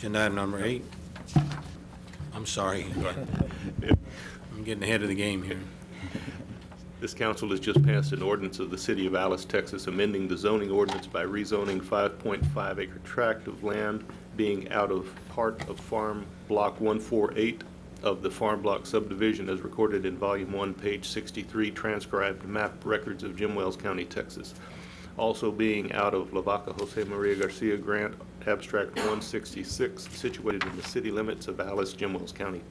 Agenda item number 8. I'm sorry. I'm getting ahead of the game here. This council has just passed an ordinance of the City of Alice, Texas, amending the zoning ordinance by rezoning 5.5 acre tract of land being out of part of Farm Block 148 of the Farm Block subdivision as recorded in Volume 1, page 63, transcribed map records of Jim Wells County, Texas. Also being out of La Vaca Jose Maria Garcia Grant, Abstract 166, situated in the city limits of Alice, Jim Wells County.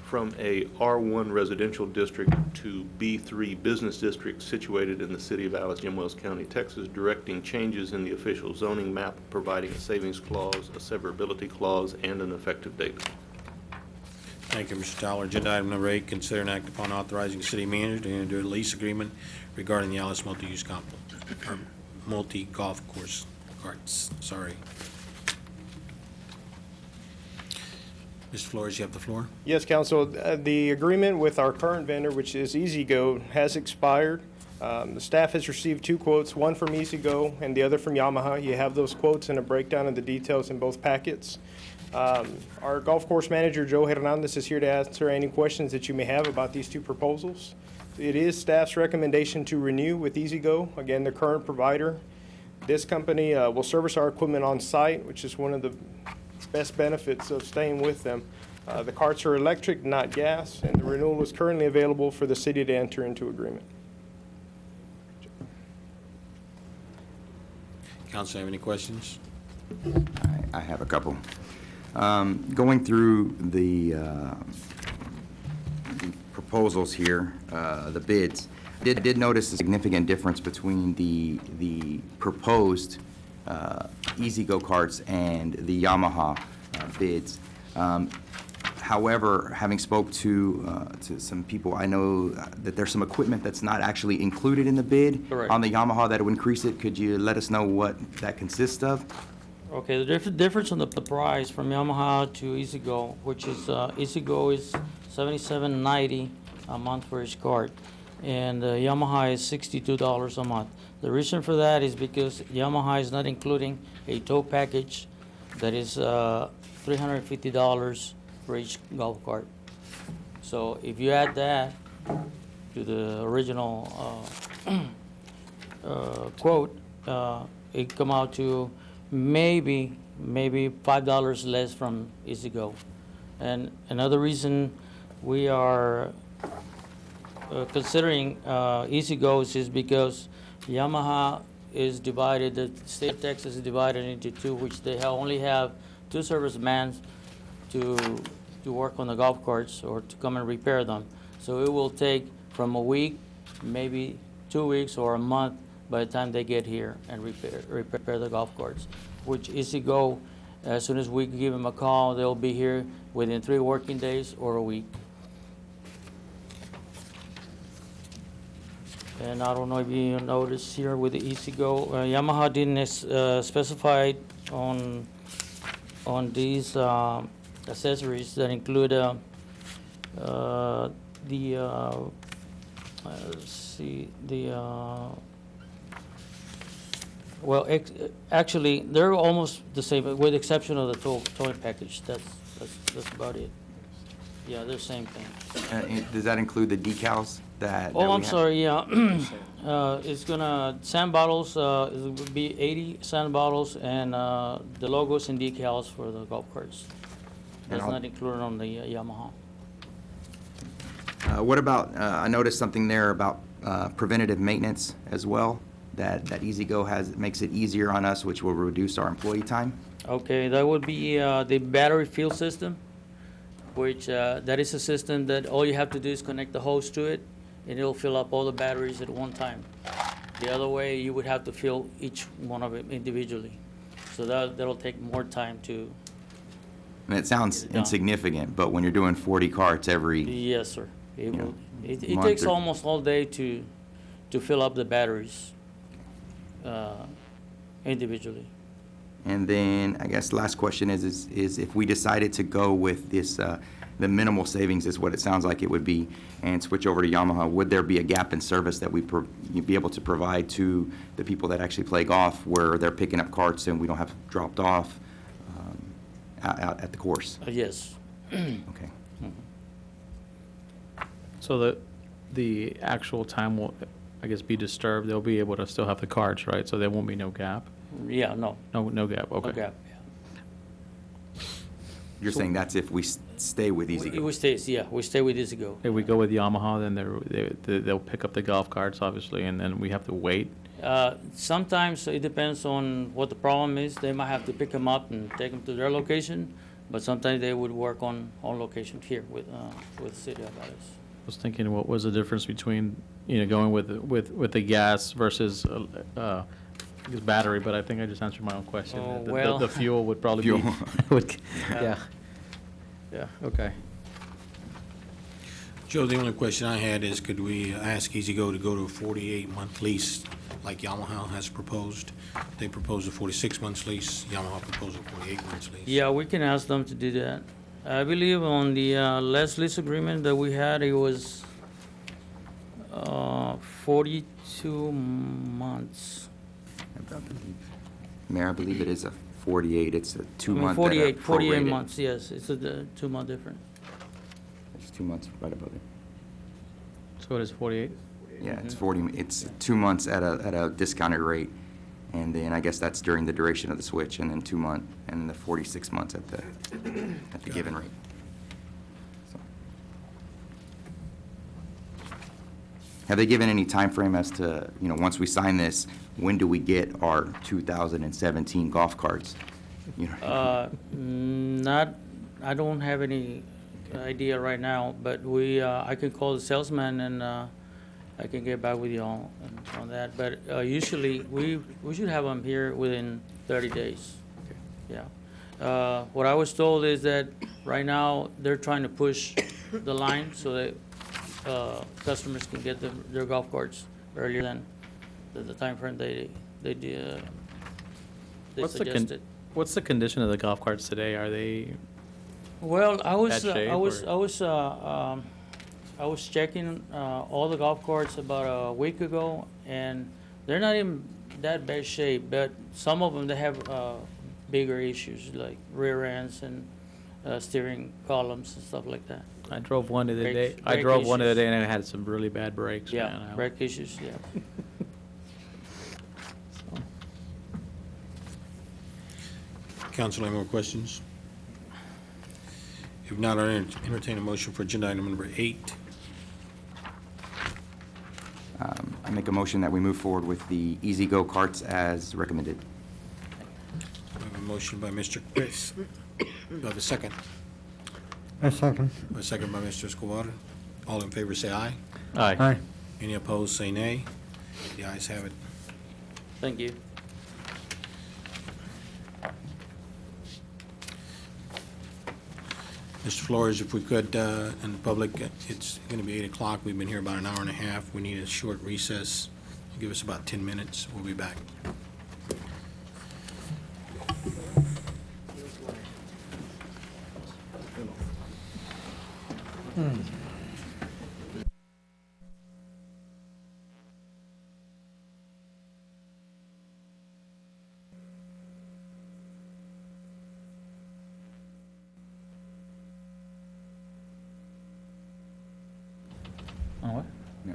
From a R1 residential district to B3 business district situated in the city of Alice, Jim Wells County, Texas, directing changes in the official zoning map, providing a savings clause, a severability clause, and an effective date. Thank you, Mr. Tyler. Agenda item number 8, consider and act upon authorizing city manager to enter a lease agreement regarding the Alice multi-use complex, or multi-golf course carts. Sorry. Mr. Flores, you have the floor. Yes, Council. The agreement with our current vendor, which is EasyGo, has expired. The staff has received 2 quotes, one from EasyGo and the other from Yamaha. You have those quotes and a breakdown of the details in both packets. Our golf course manager, Joe Hernandez, is here to answer any questions that you may have about these 2 proposals. It is staff's recommendation to renew with EasyGo, again, the current provider. This company will service our equipment on site, which is one of the best benefits of staying with them. The carts are electric, not gas, and the renewal is currently available for the city to enter into agreement. Council, have any questions? I have a couple. Going through the proposals here, the bids, did notice a significant difference between the proposed EasyGo carts and the Yamaha bids. However, having spoke to some people, I know that there's some equipment that's not actually included in the bid. Correct. On the Yamaha that would increase it. Could you let us know what that consists of? Okay, the difference on the price from Yamaha to EasyGo, which is, EasyGo is $77.90 a month for each cart, and Yamaha is $62 a month. The reason for that is because Yamaha is not including a tow package that is $350 for each golf cart. So if you add that to the original quote, it come out to maybe $5 less from EasyGo. And another reason we are considering EasyGo is because Yamaha is divided, the state of Texas is divided into 2, which they only have 2 servicemen to work on the golf carts or to come and repair them. So it will take from a week, maybe 2 weeks or a month by the time they get here and repair the golf carts. Which EasyGo, as soon as we give them a call, they'll be here within 3 working days or a week. And I don't know if you noticed here with the EasyGo, Yamaha didn't specify on these accessories that include well, actually, they're almost the same, with the exception of the towing package. That's about it. Yeah, they're the same thing. Does that include the decals that? Oh, that we I'm have? sorry, yeah. It's gonna, sand bottles, it would be 80 sand bottles, and the logos and decals for the golf carts. That's And not included on the Yamaha. What about, I noticed something there about preventative maintenance as well, that EasyGo makes it easier on us, which will reduce our employee time. Okay, that would be the battery fill system, which that is a system that all you have to do is connect the hose to it, and it'll fill up all the batteries at one time. The other way, you would have to fill each one of them individually. So that'll take more time to. And it sounds Get it done. insignificant, but when you're doing 40 carts every, Yes, sir. It Yeah. will. It Month takes or- almost all day to fill up the batteries individually. and then I guess last question is if we decided to go with this, the minimal savings is what it sounds like it would be, and switch over to Yamaha, would there be a gap in service that you'd be able to provide to the people that actually play golf where they're picking up carts and we don't have dropped off? out at the course? Yes. Okay. So the actual time will, I guess, be disturbed. They'll be able to still have the cards, right? So there won't be no gap? Yeah, no, No gap, no okay. gap, yeah. You're saying that's if we stay with Easy We Go? we stay with Easy Go. If we go with Yamaha, then they'll pick up the golf carts, obviously, and then we have to wait. Sometimes it depends on what the problem is. They might have to pick them up and take them to their location, but sometimes they would work on location here with City of Alice. I was thinking, what was the difference between, going with the gas versus, I guess battery, but I think I just answered my own question. Oh, The- well. The fuel would probably be. Fuel. Yeah. Yeah, okay. Joe, the only question I had is, could we ask Easy Go to go to a 48-month lease like Yamaha has proposed? They proposed a 46 months lease, Yamaha proposed a 48 months lease. Yeah, we can ask them to do that. I believe on the last lease agreement that we had, it was 42 months. Mayor, I believe it is a 48, it's a I mean, 2-month. 48 months, yes, it's a 2-month difference. It's 2 months right above it. So it is 48? Yeah, it's 40, it's 2 months at a discounted rate, and then I guess that's during the duration of the switch, and then 2 month, and then the 46 months at the given rate. So. Have they given any time frame as to, once we sign this, when do we get our 2017 golf carts? I don't have any idea right now, but I can call the salesman and I can get back with you on that. But usually, we should have them here within 30 days. Yeah. What I was told is that right now, they're trying to push the line so that customers can get their golf carts earlier than the timeframe they suggested. What's the condition of the golf carts today? Are they, Well, I was checking all the golf carts about a week ago, and they're not in that bad shape. But some of them they have bigger issues like rear ends and steering columns and stuff like that. I drove one the other day. Brake- I brake drove one the other issues. day and it had some really bad brakes, Yeah, man. brake issues. Yeah. Council, any more questions? If not, I entertain a motion for agenda item number 8. I make a motion that we move forward with the Easy Go carts as recommended. We have a motion by Mr. Chris. Do I have a second? A second. A second by Mr. Escobar. All in favor, say aye. Aye. Aye. Any opposed, say nay. The ayes have it. Thank you. Mr. Flores, if we could, in the public, it's going to be 8 o'clock. We've been here about an hour and a half. We need a short recess. Give us about 10 minutes. We'll be back. On what? Yeah.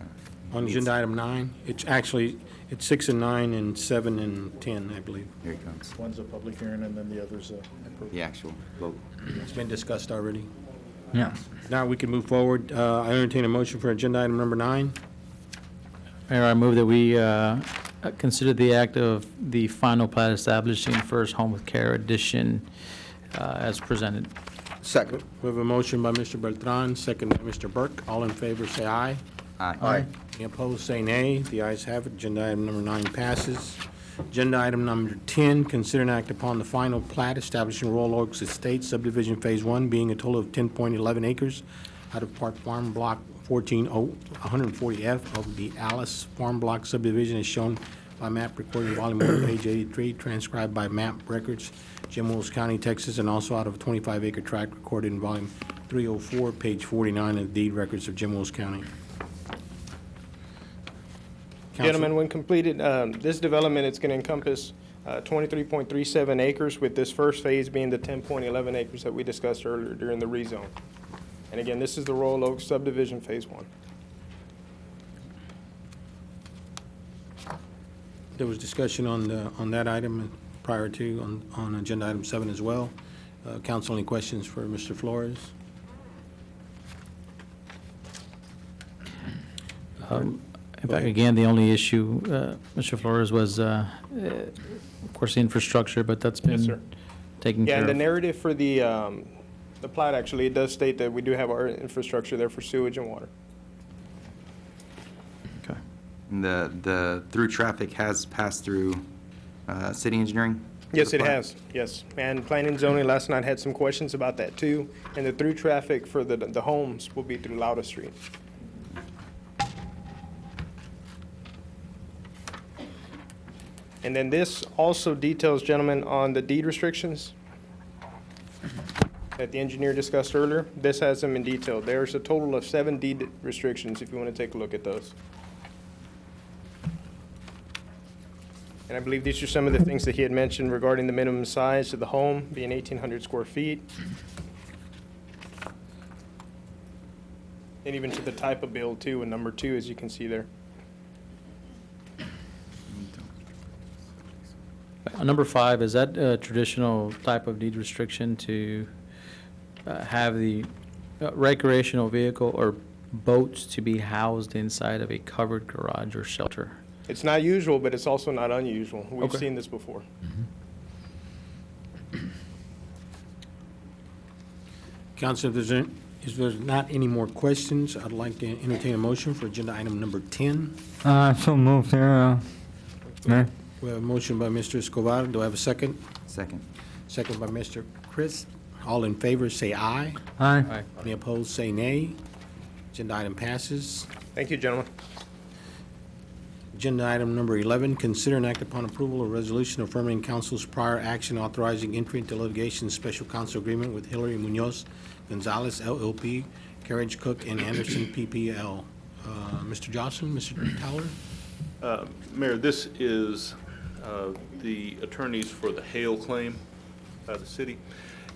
On agenda item 9, it's 6 and 9 and 7 and 10, I believe. Here he comes. One's a public hearing and then the other's a. The actual vote. It's been discussed already. Yeah. Now we can move forward. I entertain a motion for agenda item number 9. Mayor, I move that we consider the act of the final plat establishing First Home with Care Edition as presented. Second. We have a motion by Mr. Beltran, second by Mr. Burke. All in favor, say aye. Aye. Any opposed, say nay. The ayes have it. Agenda item number 9 passes. Agenda item number 10, consider and act upon the final plat establishing Royal Oaks Estates subdivision Phase 1 being a total of 10.11 acres out of Park Farm Block 140F of the Alice Farm Block subdivision as shown by map recording volume 1, page 83, transcribed by map records, Jim Wills County, Texas, and also out of a 25-acre tract recorded in volume 304, page 49 of the deed records of Jim Wills County. Council- Gentlemen, when completed, this development, it's going to encompass 23.37 acres, with this first phase being the 10.11 acres that we discussed earlier during the rezone. And again, this is the Royal Oak subdivision, Phase 1. There was discussion on that item prior to, on agenda item 7 as well. Council, any questions for Mr. Flores? In fact, again, the only issue, Mr. Flores, was, of course, the infrastructure, but that's Yes, sir. been taken Yeah, care and the of. narrative for the plat, actually, it does state that we do have our infrastructure there for sewage and water. Okay. The through traffic has passed through city engineering? Yes, The it plat? has, yes. And planning and zoning last night had some questions about that too. And the through traffic for the homes will be through Lauda Street. And then this also details, gentlemen, on the deed restrictions that the engineer discussed earlier. This has them in detail. There's a total of 7 deed restrictions, if you want to take a look at those. And I believe these are some of the things that he had mentioned regarding the minimum size of the home being 1,800 square feet. And even to the type of build too, in number 2, as you can see there. Number 5, is that a traditional type of deed restriction to have the recreational vehicle or boats to be housed inside of a covered garage or shelter? It's not usual, but it's also not unusual. We've Okay. seen this before. Council, if there's not any more questions, I'd like to entertain a motion for agenda item number 10. So moved there, Mayor. We have a motion by Mr. Escobar. Do I have a second? Second. Second by Mr. Chris. All in favor, say aye. Aye. Any opposed, say nay. Agenda item passes. Thank you, gentlemen. Agenda item number 11, consider and act upon approval of resolution affirming council's prior action authorizing entry into litigation special counsel agreement with Hillary Munoz Gonzalez LLP, Carriage Cook, and Anderson PPL. Mr. Johnson, Mr. Towler? Mayor, this is the attorneys for the Hale claim by the city.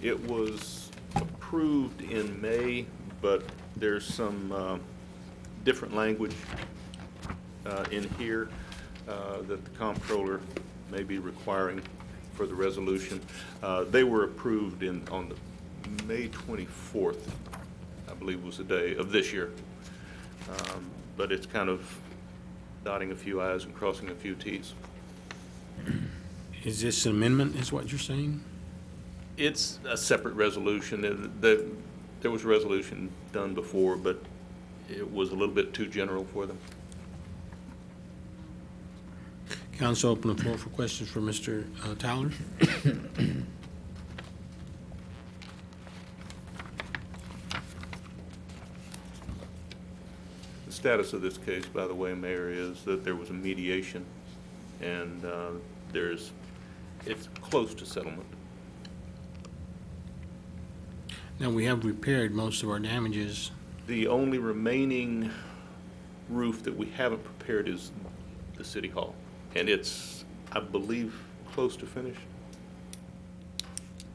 It was approved in May, but there's some different language in here that the comptroller may be requiring for the resolution. They were approved on the May 24th, I believe was the day of this year. But it's kind of dotting a few i's and crossing a few t's. Is this an amendment, is what you're saying? It's a separate resolution. There was a resolution done before, but it was a little bit too general for them. Council, open the floor for questions for Mr. Towler. The status of this case, by the way, Mayor, is that there was a mediation, and it's close to settlement. Now, we have repaired most of our damages. The only remaining roof that we haven't prepared is the city hall, and it's, I believe, close to finished.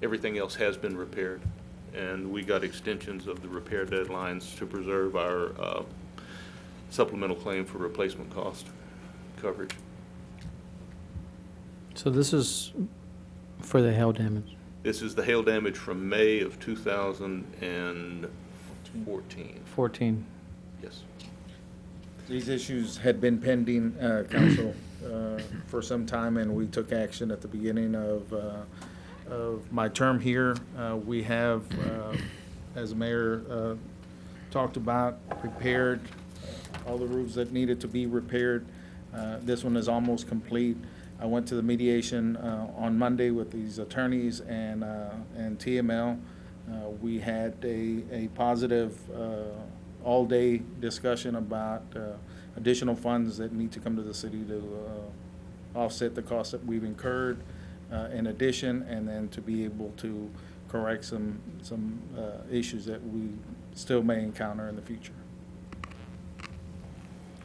Everything else has been repaired, and we got extensions of the repair deadlines to preserve our supplemental claim for replacement cost coverage. So this is for the hail damage. This is the hail damage from May of 2014. 14. Yes. These issues had been pending, council, for some time, and we took action at the beginning of my term here. We have, as the mayor talked about, repaired all the roofs that needed to be repaired. This one is almost complete. I went to the mediation on Monday with these attorneys and TML. We had a positive all-day discussion about additional funds that need to come to the city to offset the costs that we've incurred in addition, and then to be able to correct some issues that we still may encounter in the future.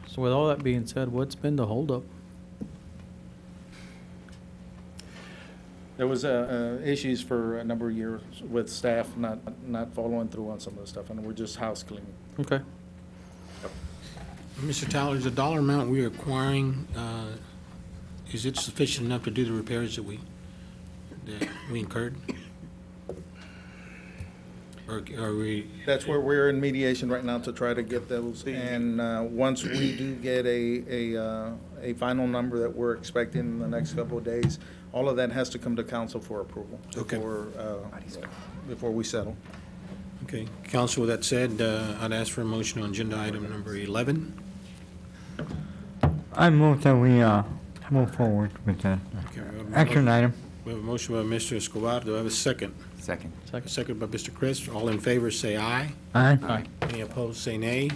So with all that being said, what's been the holdup? There was issues for a number of years with staff not following through on some of the stuff, and we're just house cleaning. Okay. Mr. Tyler, is the dollar amount we're acquiring, is it sufficient enough to do the repairs that we incurred? Or are we, That's where we're in mediation right now to try to get those. And once we do get a final number that we're expecting in the next couple of days, all of that has to come to council for approval Okay. before we settle. okay, council, with that said, I'd ask for a motion on agenda item number 11. I move that we, move forward with that Okay, we have a action mo- item. We have a motion by Mr. Escobar. Do I have a second? Second. A second by Mr. Chris. All in favor, say aye. Aye. Any opposed, say nay.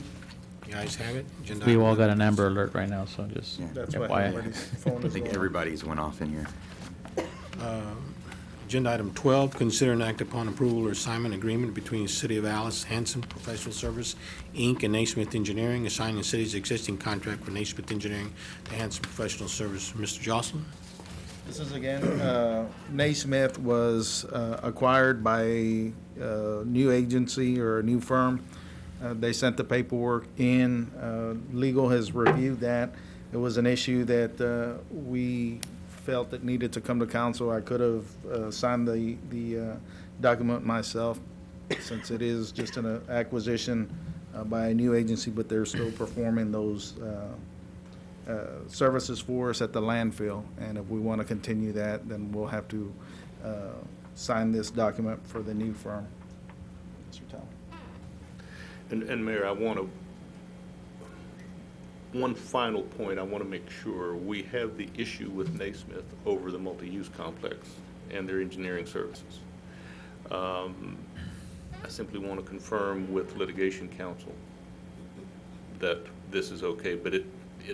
The ayes have it. Agenda We item all got an Amber Alert right now, so just Yeah. That's why FYI. everybody's phone I is think going. everybody's went off in here. Agenda item 12, consider and act upon approval or assignment agreement between the City of Alice, Hanson Professional Service, Inc., and Naismith Engineering, assigning the city's existing contract for Naismith Engineering to Hanson Professional Service. Mr. Jocelyn? This is again, Naismith was acquired by a new agency or a new firm. They sent the paperwork in. Legal has reviewed that. It was an issue that we felt that needed to come to council. I could have signed the document myself, since it is just an acquisition by a new agency, but they're still performing those services for us at the landfill. And if we want to continue that, then we'll have to sign this document for the new firm. Mr. Tyler. And Mayor, I want to, one final point, I want to make sure we have the issue with Naismith over the multi-use complex and their engineering services. I simply want to confirm with litigation counsel that this is okay, but it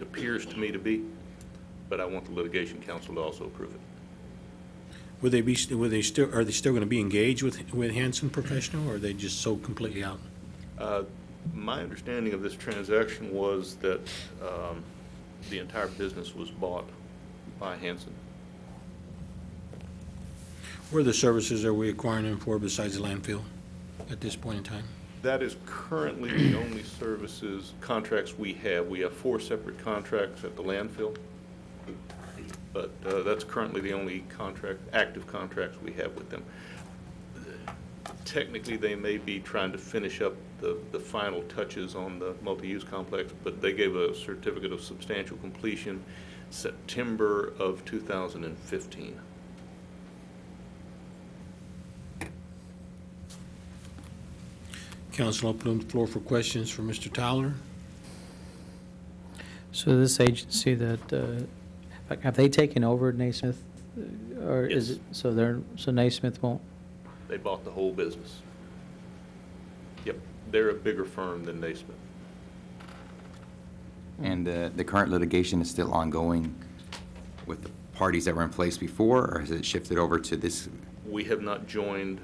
appears to me to be, but I want the litigation counsel to also approve it. Are they still going to be engaged with Hanson Professional, or are they just sold completely out? My understanding of this transaction was that the entire business was bought by Hanson. What other services are we acquiring them for besides the landfill at this point in time? That is currently the only services, contracts we have. We have 4 separate contracts at the landfill, but that's currently the only active contracts we have with them. Technically, they may be trying to finish up the final touches on the multi-use complex, but they gave a certificate of substantial completion September of 2015. Council, open the floor for questions for Mr. Tyler. So this agency that, have they taken over Naismith? Or is Yes. it, so Naismith won't? They bought the whole business. Yep, they're a bigger firm than Naismith. And the current litigation is still ongoing with the parties that were in place before, or has it shifted over to this? We have not joined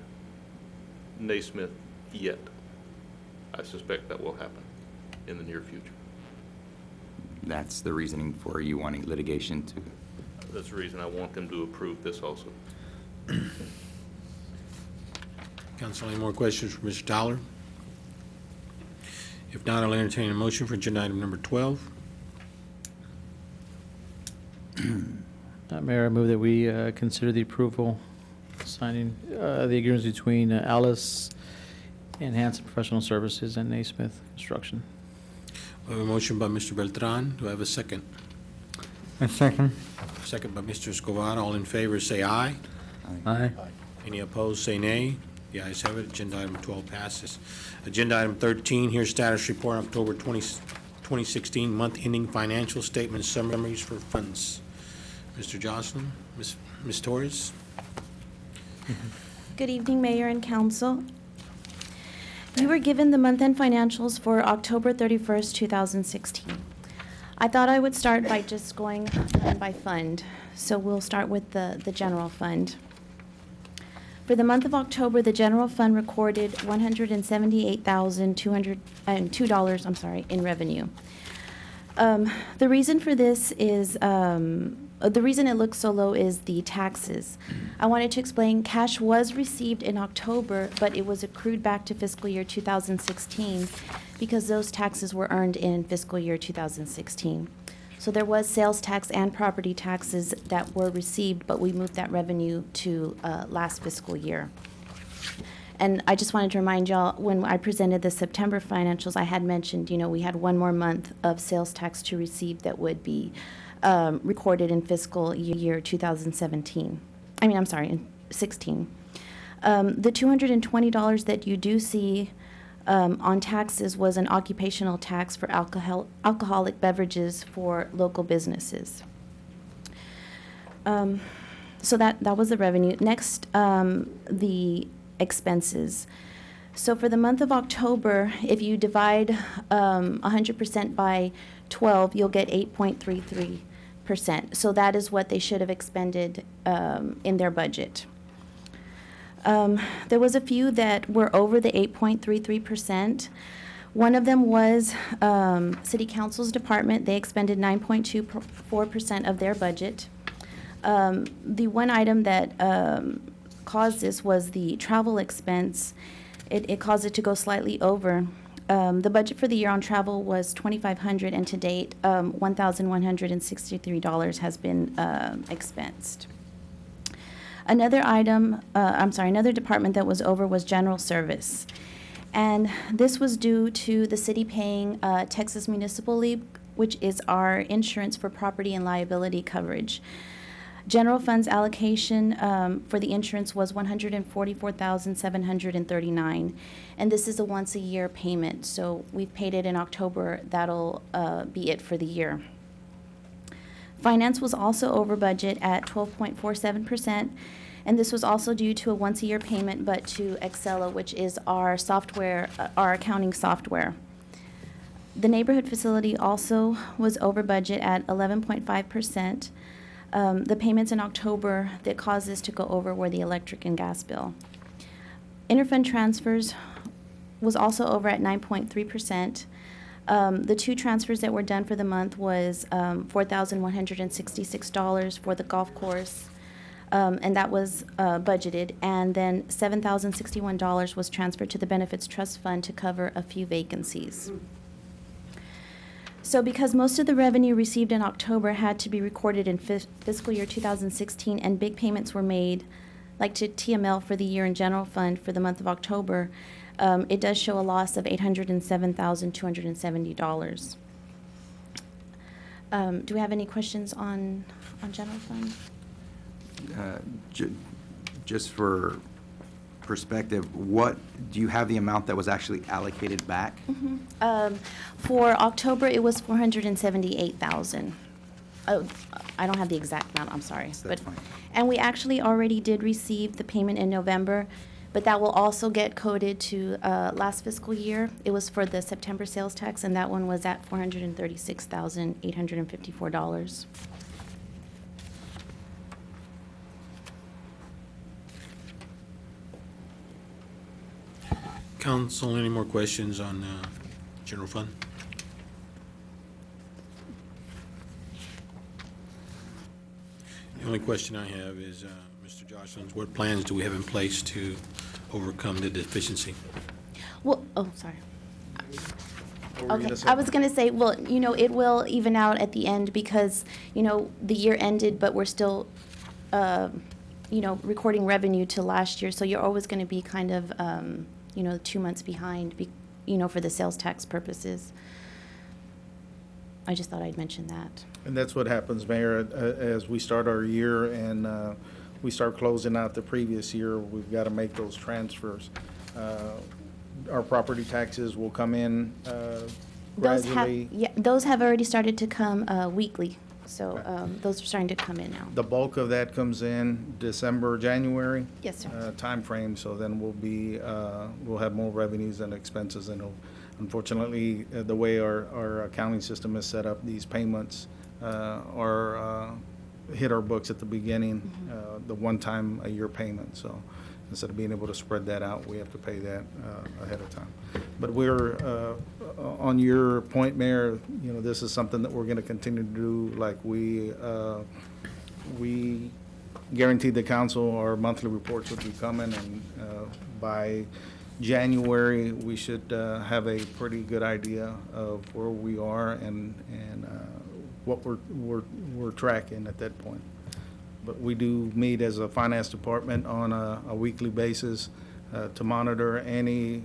Naismith yet. I suspect that will happen in the near future. That's the reasoning for you wanting litigation to? That's the reason I want them to approve this also. Council, any more questions for Mr. Tyler? If not, I'll entertain a motion for agenda item number 12. Mayor, I move that we consider the approval, signing the agreements between Alice and Hanson Professional Services and Naismith Construction. We have a motion by Mr. Beltran. Do I have a second? A second. Second by Mr. Escobar. All in favor, say aye. Aye. Any opposed, say nay. The ayes have it. Agenda item 12 passes. Agenda item 13, here's status report October 2016 month-ending financial statement summaries for funds. Mr. Jocelyn, Ms. Torres? Good evening, Mayor and Council. You were given the month-end financials for October 31st, 2016. I thought I would start by just going fund by fund. So we'll start with the general fund. For the month of October, the general fund recorded $178,202, in revenue. The reason for this is the reason it looks so low is the taxes. I wanted to explain, cash was received in October, but it was accrued back to fiscal year 2016 because those taxes were earned in fiscal year 2016. So there was sales tax and property taxes that were received, but we moved that revenue to last fiscal year. And I just wanted to remind y'all, when I presented the September financials, I had mentioned, we had one more month of sales tax to receive that would be recorded in fiscal year 2017. I'm sorry, in 16. The $220 that you do see on taxes was an occupational tax for alcoholic beverages for local businesses. So that was the revenue. Next, the expenses. So for the month of October, if you divide 100% by 12, you'll get 8.33%. So that is what they should have expended in their budget. There was a few that were over the 8.33%. One of them was City Council's department. They expended 9.24% of their budget. The one item that caused this was the travel expense. It caused it to go slightly over. The budget for the year on travel was $2,500, and to date, $1,163 has been expensed. Another department that was over was general service. And this was due to the city paying Texas Municipal League, which is our insurance for property and liability coverage. General funds allocation for the insurance was $144,739, and this is a once-a-year payment. So we've paid it in October. That'll be it for the year. Finance was also over budget at 12.47%, and this was also due to a once-a-year payment, but to Excella, which is our software, our accounting software. The neighborhood facility also was over budget at 11.5%. The payments in October that caused this to go over were the electric and gas bill. Interfund transfers was also over at 9.3%. The two transfers that were done for the month was $4,166 for the golf course, and that was budgeted, and then $7,061 was transferred to the Benefits Trust Fund to cover a few vacancies. So because most of the revenue received in October had to be recorded in fiscal year 2016, and big payments were made, like to TML for the year in general fund for the month of October, it does show a loss of $807,270. Do we have any questions on general fund? Just for perspective, what, do you have the amount that was actually allocated back? For October, it was $478,000. Oh, I don't have the exact amount, I'm sorry. That's fine. And we actually already did receive the payment in November, but that will also get coded to last fiscal year. It was for the September sales tax, and that one was at $436,854. Council, any more questions on general fund? The only question I have is, Mr. Jocelyn's, what plans do we have in place to overcome the deficiency? Well, oh, sorry. What were you Okay, gonna say? I was gonna say, well, it will even out at the end because, the year ended, but we're still, recording revenue to last year, so you're always gonna be kind of, 2 months behind, for the sales tax purposes. I just thought I'd mention that. And that's what happens, Mayor, as we start our year and we start closing out the previous year, we've got to make those transfers. Our property taxes will come in gradually. Those have already started to come weekly, so those are starting to come in now. The bulk of that comes in December, January. Yes, sir. Timeframe, so then we'll have more revenues than expenses, and unfortunately, the way our accounting system is set up, these payments hit our books at the beginning, the one-time a year payment, so instead of being able to spread that out, we have to pay that ahead of time. But we're, on your point, Mayor, this is something that we're going to continue to do like we We guaranteed the council our monthly reports would be coming, and by January, we should have a pretty good idea of where we are and what we're tracking at that point. But we do meet as a finance department on a weekly basis to monitor any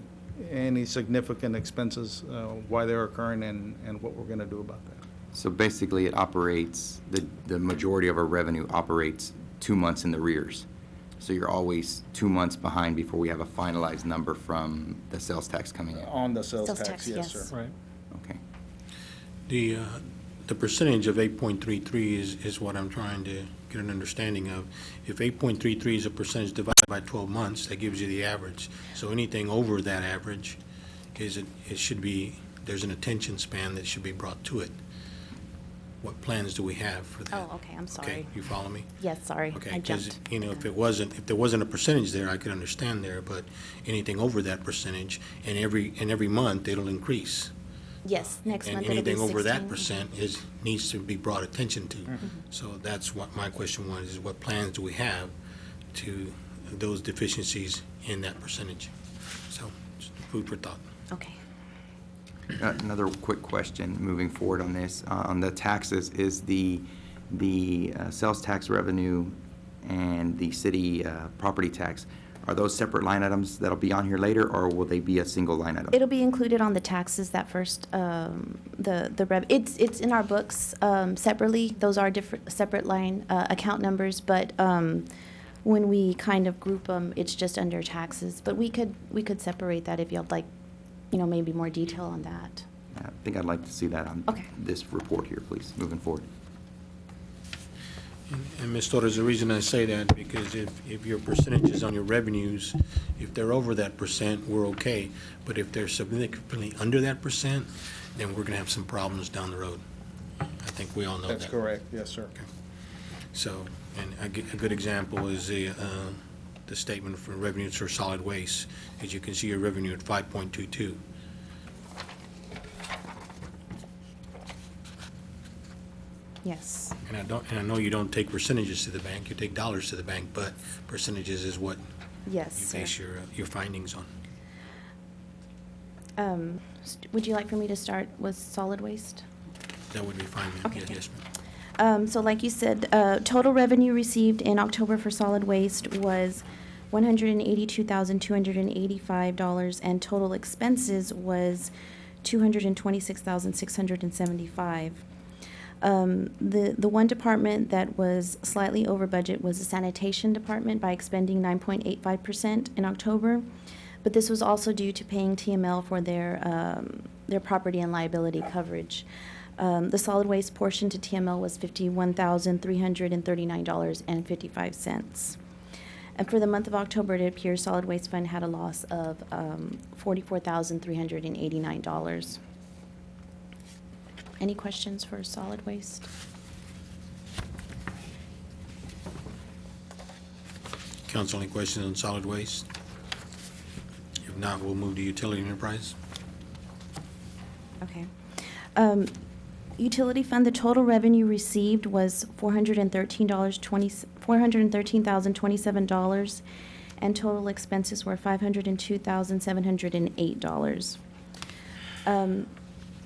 significant expenses, why they're occurring, and what we're going to do about that. So basically, it operates, the majority of our revenue operates 2 months in the rears. So you're always 2 months behind before we have a finalized number from the sales tax coming in. On the sales Sales tax, tax, yes, yes. sir. Right. Okay. The percentage of 8.33 is what I'm trying to get an understanding of. If 8.33 is a percentage divided by 12 months, that gives you the average. So anything over that average it should be, there's an attention span that should be brought to it. What plans do we have for that? Oh, okay, I'm Okay, sorry. you follow me? Yes, sorry, Okay, I because, jumped. if there wasn't a percentage there, I could understand there, but anything over that percentage, and every month, it'll increase. Yes, next And month it'll be 16. anything over that percent needs to be brought attention to. Mm-hmm. So that's what my question was, is what plans do we have to those deficiencies in that percentage? So, just food for thought. Okay. Another quick question, moving forward on this, on the taxes, is the sales tax revenue and the city property tax, are those separate line items that'll be on here later, or will they be a single line item? It'll be included on the taxes, that first, it's in our books separately. Those are different, separate line account numbers, but when we kind of group them, it's just under taxes. But we could separate that if you'd like, maybe more detail on that. I think I'd like to see that on Okay. this report here, please, moving forward. And Ms. Torres, the reason I say that, because if your percentages on your revenues, if they're over that percent, we're okay. But if they're significantly under that percent, then we're gonna have some problems down the road. I think we all know that. That's correct, yes, sir. So, and a good example is the statement for revenues for solid waste. As you can see, your revenue at 5.22. Yes. And I know you don't take percentages to the bank, you take dollars to the bank, but percentages is what Yes, you sir. base your findings on. Would you like for me to start with solid waste? That would be fine, ma'am. Okay. Yes, ma'am. So like you said, total revenue received in October for solid waste was $182,285, and total expenses was $226,675. The one department that was slightly over budget was the sanitation department by expending 9.85% in October, but this was also due to paying TML for their property and liability coverage. The solid waste portion to TML was $51,339.55. And for the month of October, it appears solid waste fund had a loss of $44,389. Any questions for solid waste? Council, any questions on solid waste? If not, we'll move to utility enterprise. Okay. Utility fund, the total revenue received was $413,027, and total expenses were $502,708.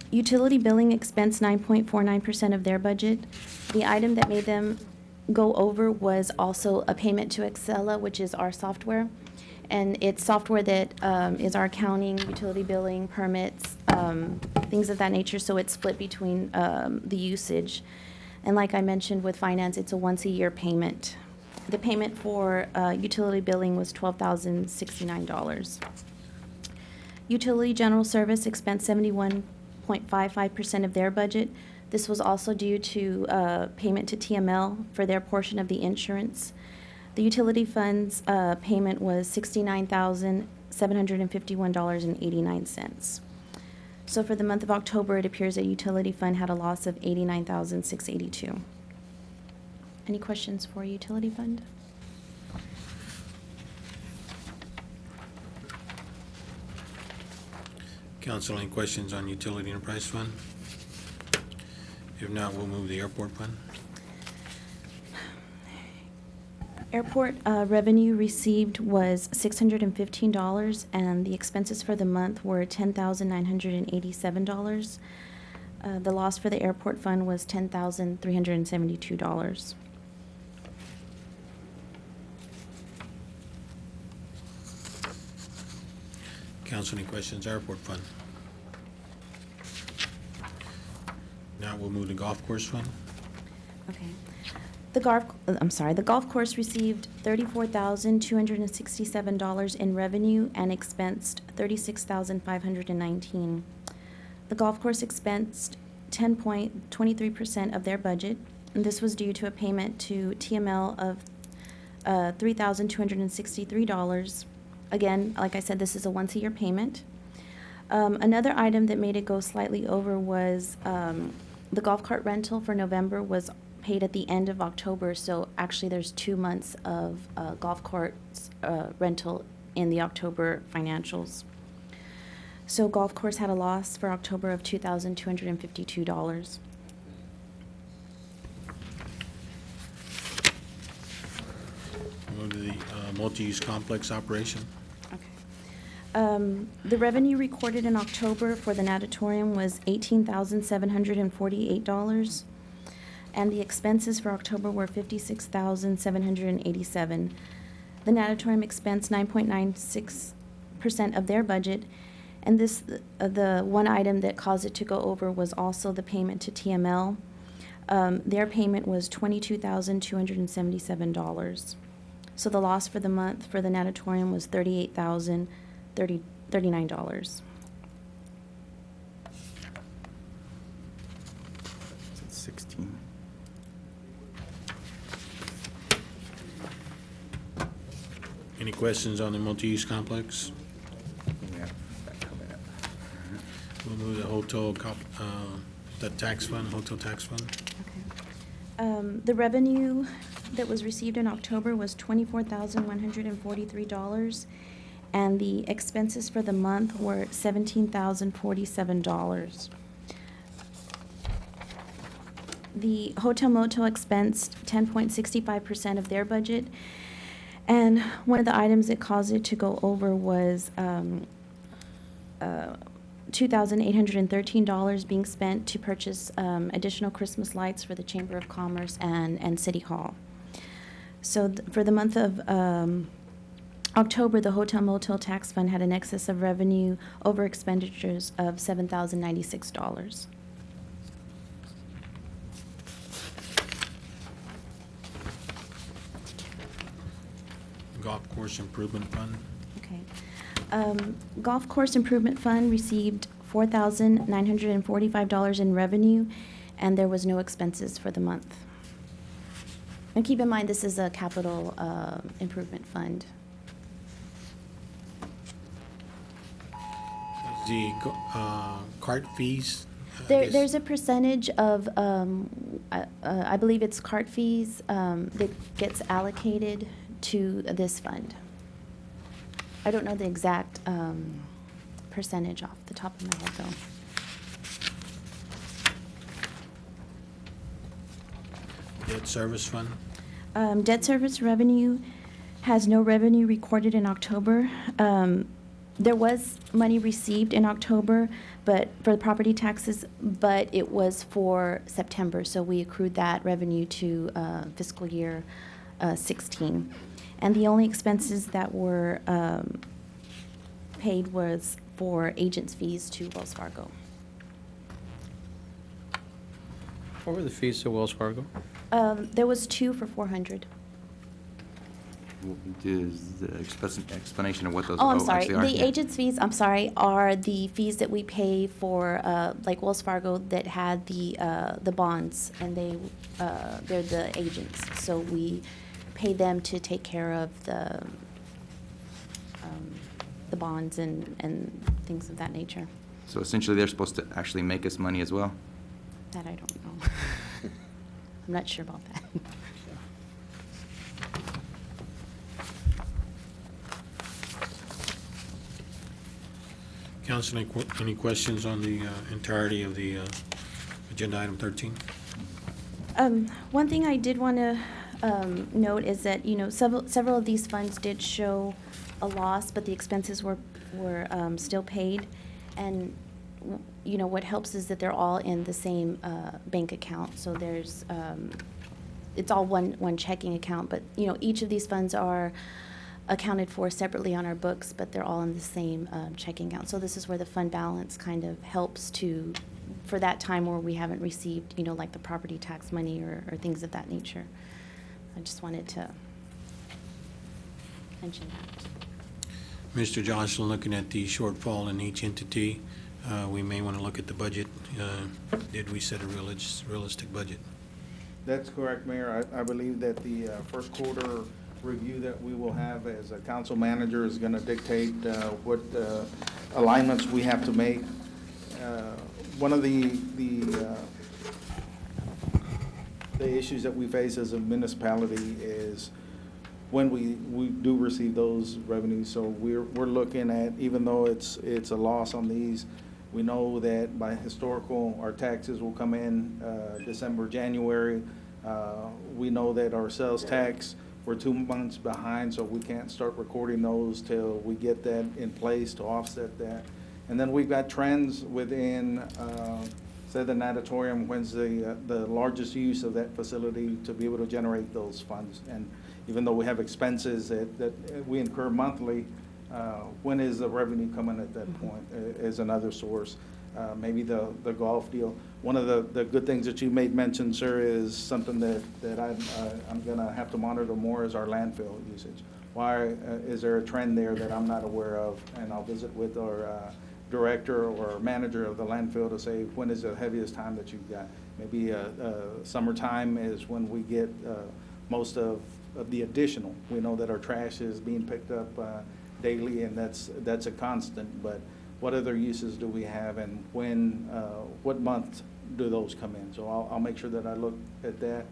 Utility billing expense 9.49% of their budget. The item that made them go over was also a payment to Excella, which is our software. And it's software that is our accounting, utility billing, permits, things of that nature, so it's split between the usage. And like I mentioned with finance, it's a once-a-year payment. The payment for utility billing was $12,069. Utility general service expense 71.55% of their budget. This was also due to payment to TML for their portion of the insurance. The utility funds payment was $69,751.89. So for the month of October, it appears that utility fund had a loss of $89,682. Any questions for utility fund? Council, any questions on utility enterprise fund? If not, we'll move to the airport fund. Airport revenue received was $615, and the expenses for the month were $10,987. The loss for the airport fund was $10,372. Council, any questions? Airport fund. Now we'll move to golf course fund. Okay. The golf course received $34,267 in revenue and expensed $36,519. The golf course expensed 10.23% of their budget, and this was due to a payment to TML of $3,263. Again, like I said, this is a once-a-year payment. Another item that made it go slightly over was the golf cart rental for November was paid at the end of October, so actually there's 2 months of golf carts rental in the October financials. So golf course had a loss for October of $2,252. Move to the multi-use complex operation. Okay. The revenue recorded in October for the natatorium was $18,748, and the expenses for October were $56,787. The natatorium expensed 9.96% of their budget, and this, the one item that caused it to go over was also the payment to TML. Their payment was $22,277. So the loss for the month for the natatorium was $38,039. It's 16. Any questions on the multi-use complex? Yeah, that coming up. We'll move to the tax fund, hotel tax fund. The revenue that was received in October was $24,143, and the expenses for the month were $17,047. The hotel motel expensed 10.65% of their budget, and one of the items that caused it to go over was $2,813 being spent to purchase additional Christmas lights for the Chamber of Commerce and City Hall. So for the month of October, the hotel motel tax fund had an excess of revenue over expenditures of $7,096. Golf course improvement fund. Okay. Golf course improvement fund received $4,945 in revenue, and there was no expenses for the month. And keep in mind, this is a capital improvement fund. The cart fees. I guess. There's a percentage of, I believe it's cart fees that gets allocated to this fund. I don't know the exact percentage off the top of my head, though. Debt service fund. Debt service revenue has no revenue recorded in October. There was money received in October, but for the property taxes, but it was for September, so we accrued that revenue to fiscal year 16. And the only expenses that were paid was for agents' fees to Wells Fargo. What were the fees to Wells Fargo? There was 2 for $400. Is the explanation of what those Oh, I'm sorry. actually are? The agent's fees, I'm sorry, are the fees that we pay for, like Wells Fargo that had the bonds, and they're the agents. So we pay them to take care of the bonds and things of that nature. So essentially, they're supposed to actually make us money as well? That I don't know. I'm not sure about that. Council, any questions on the entirety of the agenda item 13? One thing I did want to note is that, several of these funds did show a loss, but the expenses were still paid. And, what helps is that they're all in the same bank account. So there's, it's all one checking account, but, each of these funds are accounted for separately on our books, but they're all in the same checking account. So this is where the fund balance kind of helps for that time where we haven't received, like the property tax money or things of that nature. I just wanted to mention that. Mr. Jocelyn, looking at the shortfall in each entity, we may want to look at the budget. Did we set a realistic budget? That's correct, Mayor. I believe that the first quarter review that we will have as a council manager is going to dictate what alignments we have to make. One of the issues that we face as a municipality is when we do receive those revenues. So we're looking at, even though it's a loss on these, we know that by historical, our taxes will come in December, January. We know that our sales tax, we're 2 months behind, so we can't start recording those till we get that in place to offset that. And then we've got trends within, say, the natatorium, when's the largest use of that facility to be able to generate those funds. And even though we have expenses that we incur monthly, when is the revenue coming at that point is another source. Maybe the golf deal. One of the good things that you made mention, sir, is something that I'm gonna have to monitor more is our landfill usage. Why is there a trend there that I'm not aware of? And I'll visit with our director or manager of the landfill to say, when is the heaviest time that you've got? Maybe summertime is when we get most of the additional. We know that our trash is being picked up daily, and that's a constant, but what other uses do we have, and when, what month do those come in? So I'll make sure that I look at that.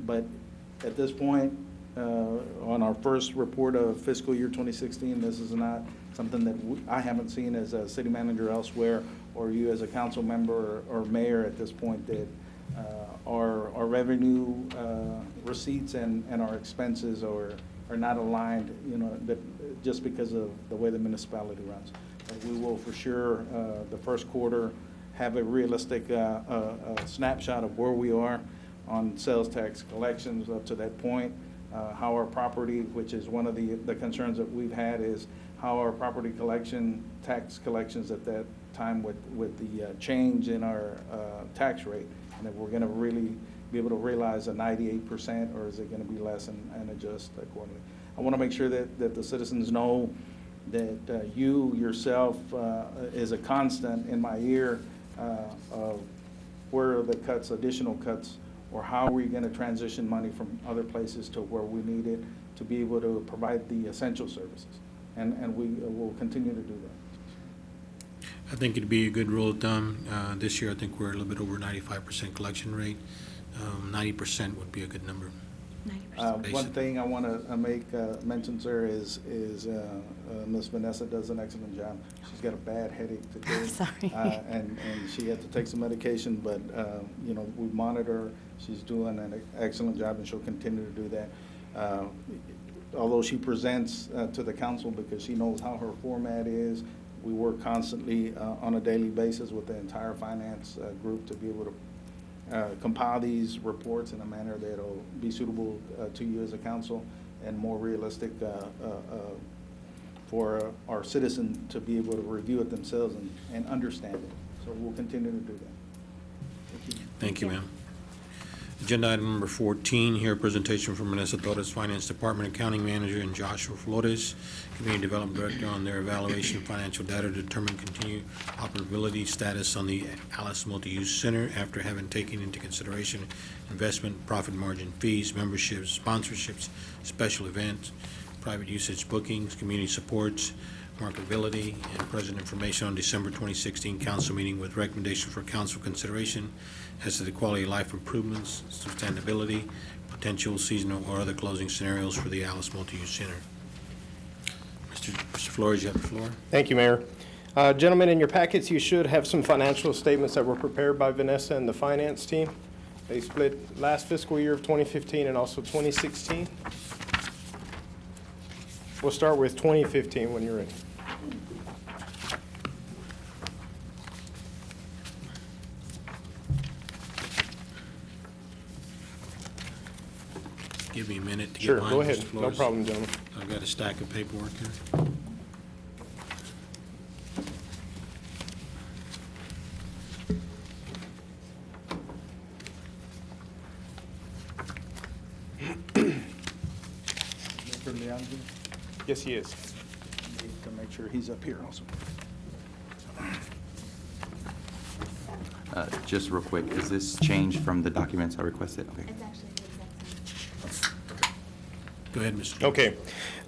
But at this point, on our first report of fiscal year 2016, this is not something that I haven't seen as a city manager elsewhere, or you as a council member or mayor at this point, that our revenue receipts and our expenses are not aligned, just because of the way the municipality runs. We will for sure, the first quarter, have a realistic snapshot of where we are on sales tax collections up to that point. How our property, which is one of the concerns that we've had, is how our property tax collections at that time with the change in our tax rate, and if we're gonna really be able to realize a 98%, or is it gonna be less and adjust accordingly. I wanna make sure that the citizens know that you yourself is a constant in my ear of where are the cuts, additional cuts, or how are we going to transition money from other places to where we need it to be able to provide the essential services. And we will continue to do that. I think it'd be a good rule of thumb. This year, I think we're a little bit over 95% collection rate. 90% would be a good number. 90%. One thing I want to make mention, sir, is Ms. Vanessa does an excellent job. She's got a bad headache today. Sorry. And she had to take some medication, but, we monitor her. She's doing an excellent job, and she'll continue to do that. Although she presents to the council because she knows how her format is, we work constantly on a daily basis with the entire finance group to be able to compile these reports in a manner that'll be suitable to you as a council and more realistic for our citizens to be able to review it themselves and understand it. So we'll continue to do that. Thank you, ma'am. Agenda item number 14, here a presentation from Vanessa Torres, Finance Department Accounting Manager, and Joshua Flores, Community Development Director, on their evaluation of financial data to determine continued operability status on the Alice Multi-Use Center after having taken into consideration investment, profit margin, fees, memberships, sponsorships, special events, private usage bookings, community supports, marketability, and present information on December 2016 council meeting with recommendation for council consideration as to the quality of life improvements, sustainability, potential seasonal or other closing scenarios for the Alice Multi-Use Center. Mr. Flores, you have the floor. Thank you, Mayor. Gentlemen, in your packets, you should have some financial statements that were prepared by Vanessa and the finance team. They split last fiscal year of 2015 and also 2016. We'll start with 2015 when you're ready. Give me a minute to get Sure, mine, go Mr. ahead. No Flores. problem, gentlemen. I've got a stack of paperwork here. Mr. Leandro, Yes, he is. to make sure he's up here also. Just real quick, is this changed from the documents I requested? Okay. It's actually the exact same. Go ahead, Mr. Jones. Okay.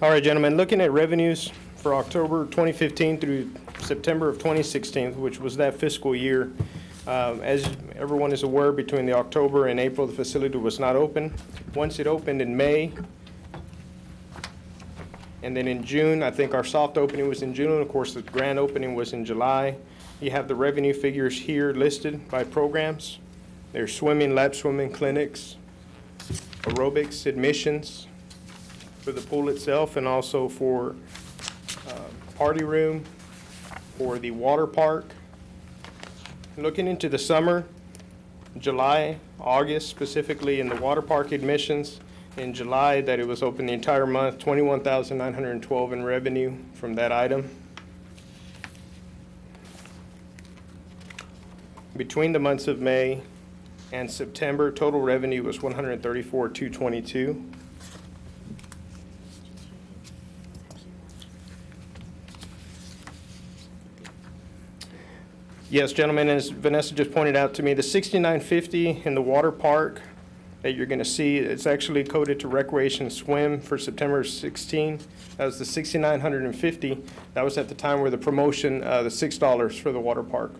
All right, gentlemen, looking at revenues for October 2015 through September of 2016, which was that fiscal year, as everyone is aware, between the October and April, the facility was not open. Once it opened in May, and then in June, I think our soft opening was in June, and of course, the grand opening was in July. You have the revenue figures here listed by programs. There's swimming, lap swimming clinics, aerobics, admissions for the pool itself, and also for party room, for the water park. Looking into the summer, July, August, specifically in the water park admissions, in July, that it was open the entire month, 21,912 in revenue from that item. Between the months of May and September, total revenue was 134,222. Yes, gentlemen, as Vanessa just pointed out to me, the 6950 in the water park that you're going to see, it's actually coded to recreation swim for September 16. That was the 6,950. That was at the time where the promotion, the $6 for the water park. I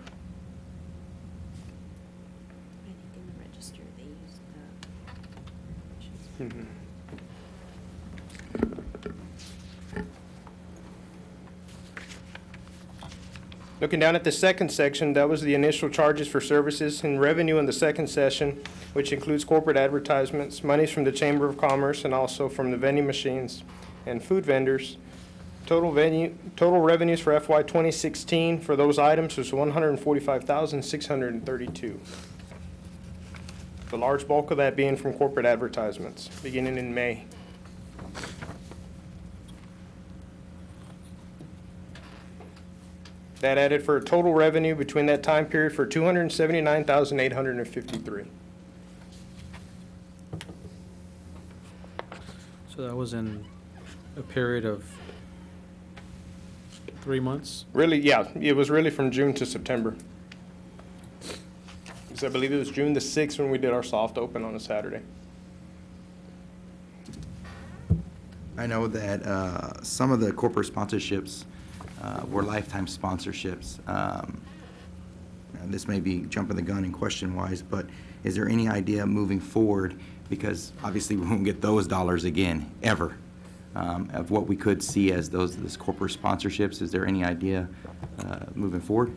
think in the register, they use the. Looking down at the second section, that was the initial charges for services and revenue in the second session, which includes corporate advertisements, monies from the Chamber of Commerce, and also from the vending machines and food vendors. Total revenues for FY 2016 for those items was 145,632. The large bulk of that being from corporate advertisements, beginning in May. That added for a total revenue between that time period for 279,853. So that was in a period of 3 months? Really, yeah, it was really from June to September. Because I believe it was June the 6th when we did our soft open on a Saturday. I know that some of the corporate sponsorships were lifetime sponsorships. And this may be jumping the gun in question-wise, but is there any idea moving forward, because obviously we won't get those dollars again, ever, of what we could see as those corporate sponsorships? Is there any idea moving forward?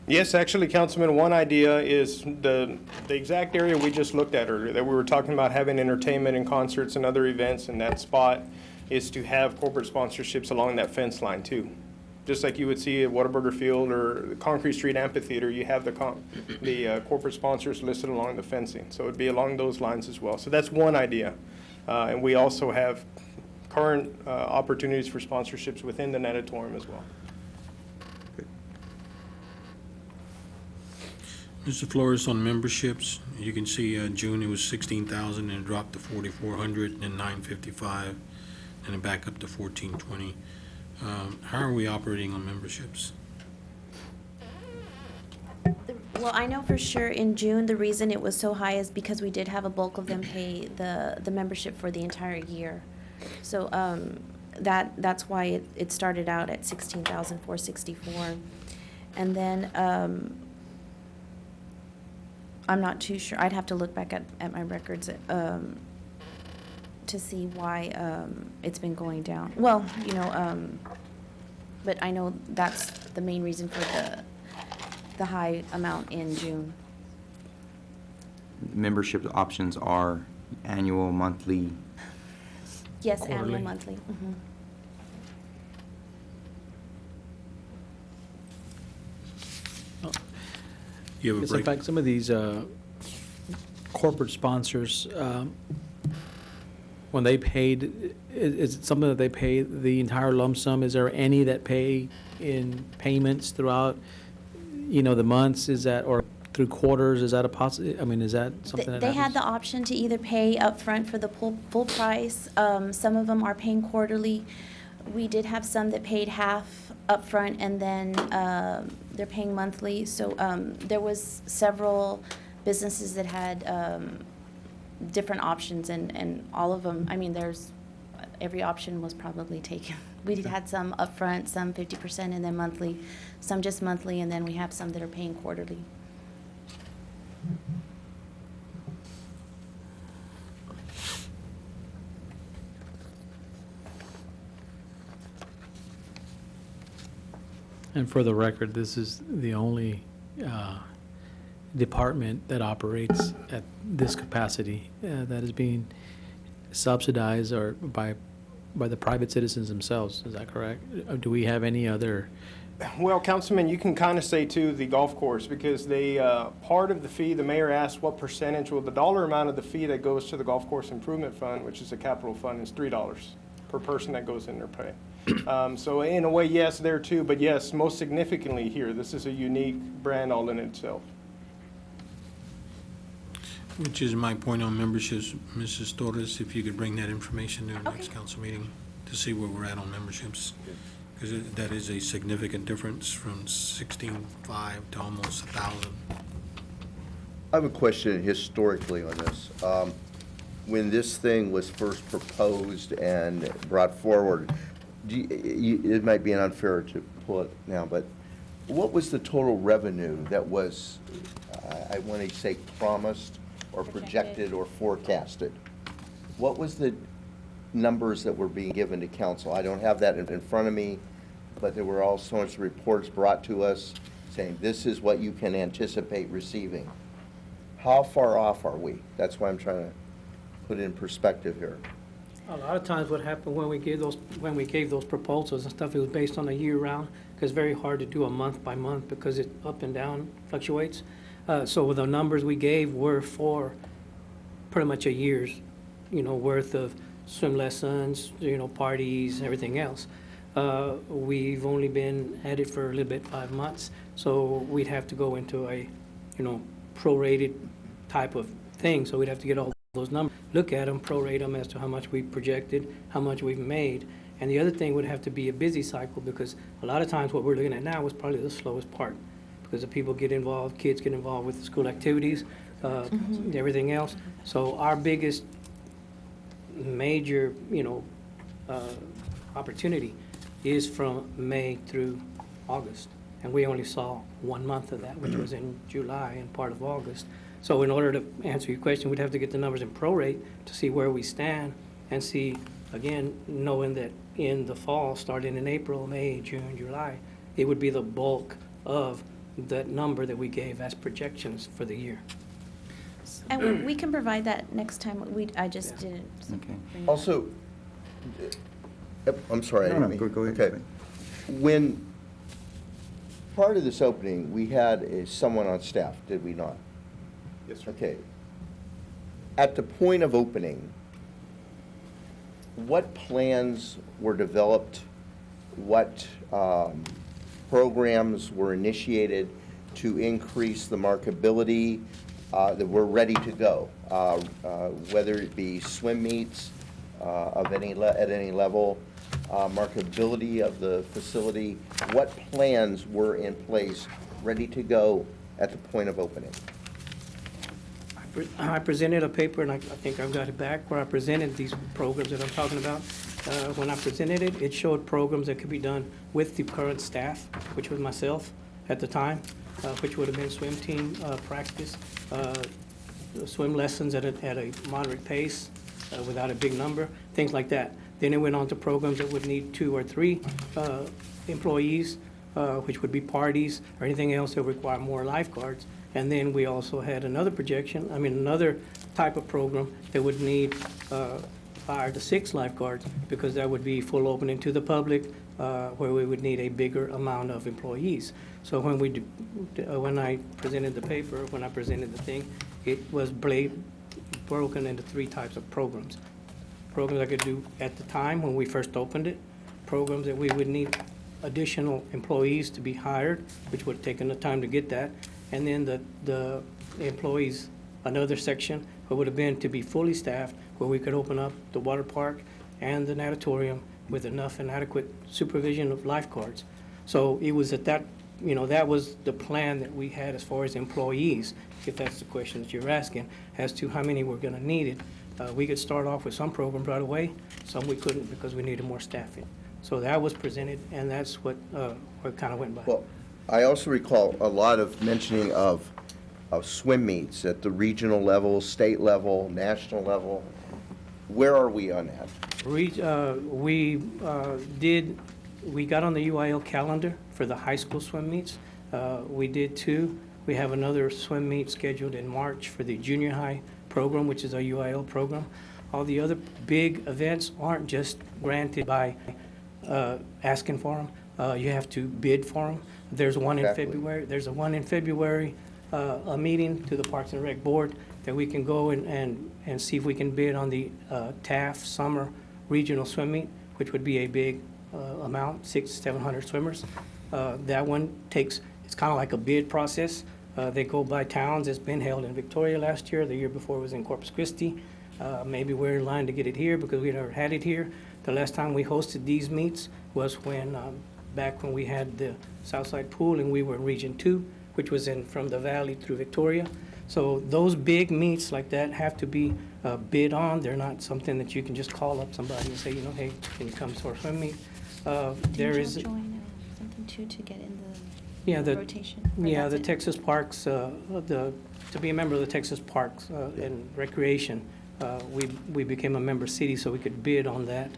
Yes, actually, Councilman, one idea is the exact area we just looked at earlier, that we were talking about having entertainment and concerts and other events in that spot, is to have corporate sponsorships along that fence line too. Just like you would see at Whataburger Field or the Concrete Street Amphitheater, you have the corporate sponsors listed along the fencing. So it'd be along those lines as well. So that's one idea. And we also have current opportunities for sponsorships within the natatorium as well. Mr. Flores, on memberships, you can see June it was 16,000 and it dropped to 4,400 and then 955 and then back up to 1,420. How are we operating on memberships? Well, I know for sure in June, the reason it was so high is because we did have a bulk of them pay the membership for the entire year. So that's why it started out at 16,464. And then I'm not too sure. I'd have to look back at my records to see why it's been going down. Well, you know, but I know that's the main reason for the high amount in June. membership options are annual, monthly? Yes, annual, Quarterly. monthly. Mhm. You have a Yes, in break? fact, some of these corporate sponsors, when they paid, is it something that they pay the entire lump sum? Is there any that pay in payments throughout, the months? Is that, or through quarters? Is that a I mean, is that something that They had happens? the option to either pay upfront for the full price. Some of them are paying quarterly. We did have some that paid half upfront and then they're paying monthly. So there was several businesses that had different options and all of them, I mean, every option was probably taken. We had some upfront, some 50% and then monthly, some just monthly, and then we have some that are paying quarterly. And for the record, this is the only department that operates at this capacity that is being subsidized or by the private citizens themselves. Is that correct? Or do we have any other? Well, Councilman, you can kind of say too, the golf course, because they, part of the fee, the mayor asked what percentage, well, the dollar amount of the fee that goes to the golf course improvement fund, which is a capital fund, is $3 per person that goes in their pay. So in a way, yes, there too, but yes, most significantly here, this is a unique brand all in itself. Which is my point on memberships, Mrs. Torres, if you could bring that information to our next Okay. council meeting to see where we're at on memberships. Because that is a significant difference from 16.5 to almost 1,000. I have a question historically on this. When this thing was first proposed and brought forward, it might be unfair to pull it now, but what was the total revenue that was, I want to say promised or projected or forecasted? What was the numbers that were being given to council? I don't have that in front of me, but there were all sorts of reports brought to us saying this is what you can anticipate receiving. How far off are we? That's why I'm trying to put it in perspective here. A lot of times what happened when we gave those proposals and stuff, it was based on a year round, because it's very hard to do a month by month because it up and down fluctuates. So the numbers we gave were for pretty much a year's, worth of swim lessons, parties, everything else. We've only been at it for a little bit, 5 months, so we'd have to go into a, prorated type of thing, so we'd have to get all those numbers, look at them, prorate them as to how much we projected, how much we've made. And the other thing would have to be a busy cycle, because a lot of times what we're looking at now is probably the slowest part, because the people get involved, kids get involved with school activities, everything else. So our biggest major, opportunity is from May through August. And we only saw 1 month of that, which was in July and part of August. So in order to answer your question, we'd have to get the numbers in prorate to see where we stand and see, again, knowing that in the fall, starting in April, May, June, July, it would be the bulk of that number that we gave as projections for the year. And we can provide that next time. I just Yeah. didn't. Okay. bring that. Also, I'm sorry. I No, no, didn't mean- go ahead. Okay. When, part of this opening, we had someone on staff, did we not? Yes, sir. Okay. At the point of opening, what plans were developed? What programs were initiated to increase the markability that we're ready to go? Whether it be swim meets at any level, markability of the facility, what plans were in place, ready to go at the point of opening? I presented a paper, and I think I've got it back, where I presented these programs that I'm talking about. When I presented it, it showed programs that could be done with the current staff, which was myself at the time, which would have been swim team practice, swim lessons at a moderate pace, without a big number, things like that. Then it went on to programs that would need 2 or 3 employees, which would be parties or anything else that would require more lifeguards. And then we also had another another type of program that would need 5 to 6 lifeguards, because that would be full opening to the public, where we would need a bigger amount of employees. So when I presented the paper, when I presented the thing, it was broken into 3 types of programs. Programs I could do at the time when we first opened it, programs that we would need additional employees to be hired, which would have taken the time to get that, and then the employees, another section, what would have been to be fully staffed, where we could open up the water park and the natatorium with enough and adequate supervision of lifeguards. So it was at that, that was the plan that we had as far as employees, if that's the question that you're asking, as to how many we're gonna need it. We could start off with some programs right away, some we couldn't because we needed more staffing. So that was presented, and that's what kind of went by. Well, I also recall a lot of mentioning of swim meets at the regional level, state level, national level. Where are we on that? We got on the UIL calendar for the high school swim meets. We did 2. We have another swim meet scheduled in March for the junior high program, which is a UIL program. All the other big events aren't just granted by asking for them. You have to bid for them. There's one in Exactly. February. There's one in February, a meeting to the Parks and Rec Board that we can go and see if we can bid on the Taft Summer Regional Swim Meet, which would be a big amount, 600-700 swimmers. That one it's kind of like a bid process. They go by towns. It's been held in Victoria last year. The year before it was in Corpus Christi. Maybe we're in line to get it here because we never had it here. The last time we hosted these meets was back when we had the Southside Pool and we were in Region 2, which was from the valley through Victoria. So those big meets like that have to be bid on. They're not something that you can just call up somebody and say, hey, can you come to our swim meet? There is. Didn't you join something too to get in Yeah, the the, rotation? Or yeah, that's the it? Texas Parks, to be a member of the Texas Parks and Recreation, we became a member city, so we could bid on that.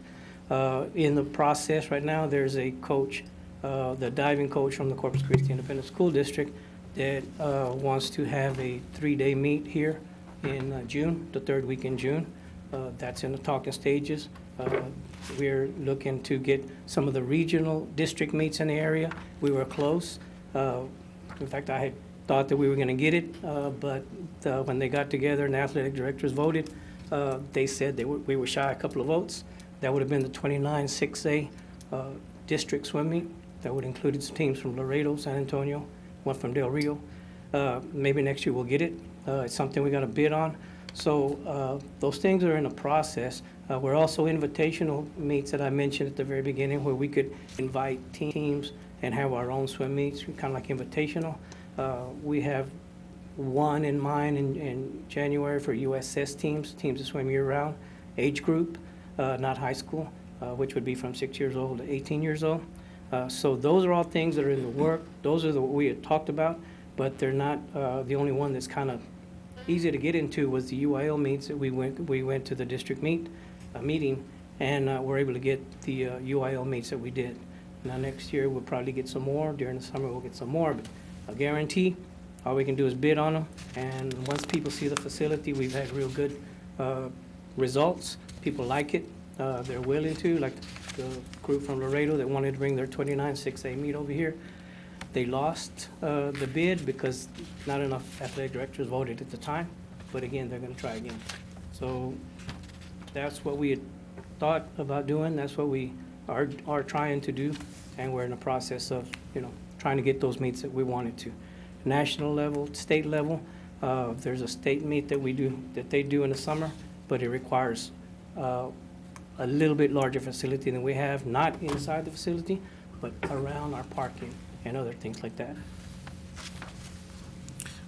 In the process right now, there's a coach, the diving coach from the Corpus Christi Independent School District that wants to have a 3-day meet here in June, the 3rd week in June. That's in the talking stages. We're looking to get some of the regional district meets in the area. We were close. In fact, I had thought that we were going to get it, but when they got together and the athletic directors voted, they said we were shy a couple of votes. That would have been the 29 6A district swim meet. That would have included some teams from Laredo, San Antonio, one from Del Rio. Maybe next year we'll get it. It's something we got to bid on. So those things are in the process. We're also invitational meets that I mentioned at the very beginning, where we could invite teams and have our own swim meets, kind of like invitational. We have one in mind in January for USS teams that swim year-round, age group, not high school, which would be from 6 years old to 18 years old. So those are all things that are in the work. Those are what we had talked about, but they're not the only one that's kind of easy to get into was the UIL meets that we went to the district meeting, and we're able to get the UIL meets that we did. Now next year, we'll probably get some more. During the summer, we'll get some more, but I guarantee all we can do is bid on them. And once people see the facility, we've had real good results. People like it. They're willing to, like the group from Laredo that wanted to bring their 29 6A meet over here. They lost the bid because not enough athletic directors voted at the time. But again, they're going to try again. So that's what we had thought about doing. That's what we are trying to do. And we're in the process of, trying to get those meets that we wanted to. National level, state level, there's a state meet that they do in the summer, but it requires a little bit larger facility than we have, not inside the facility, but around our parking and other things like that.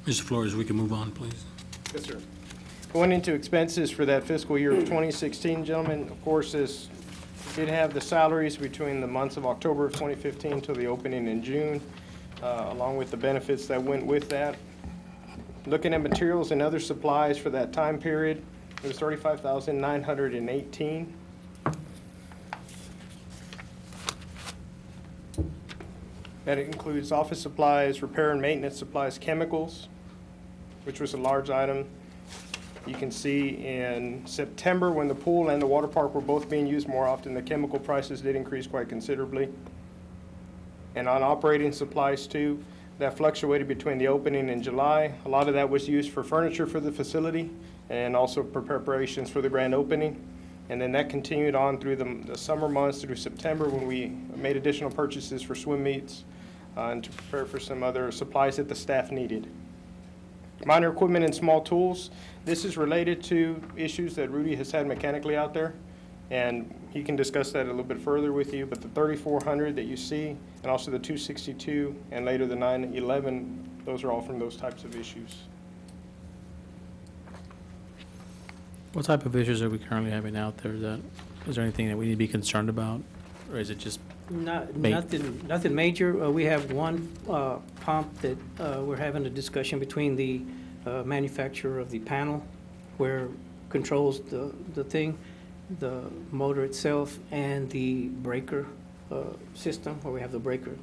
Mr. Flores, we can move on, please. Yes, sir. Going into expenses for that fiscal year of 2016, gentlemen, of course, this did have the salaries between the months of October of 2015 till the opening in June, along with the benefits that went with that. Looking at materials and other supplies for that time period, it was $35,918. That includes office supplies, repair and maintenance supplies, chemicals, which was a large item. You can see in September, when the pool and the water park were both being used more often, the chemical prices did increase quite considerably. And on operating supplies too, that fluctuated between the opening in July. A lot of that was used for furniture for the facility and also for preparations for the grand opening. And then that continued on through the summer months through September, when we made additional purchases for swim meets and to prepare for some other supplies that the staff needed. Minor equipment and small tools. This is related to issues that Rudy has had mechanically out there, and he can discuss that a little bit further with you. But the 3400 that you see, and also the 262, and later the 911, those are all from those types of issues. What type of issues are we currently having out there? Is there anything that we need to be concerned about? Or is it just, Nothing major. We have one pump that we're having a discussion between the manufacturer of the panel, where controls the thing, the motor itself, and the breaker system, where we have the breaker.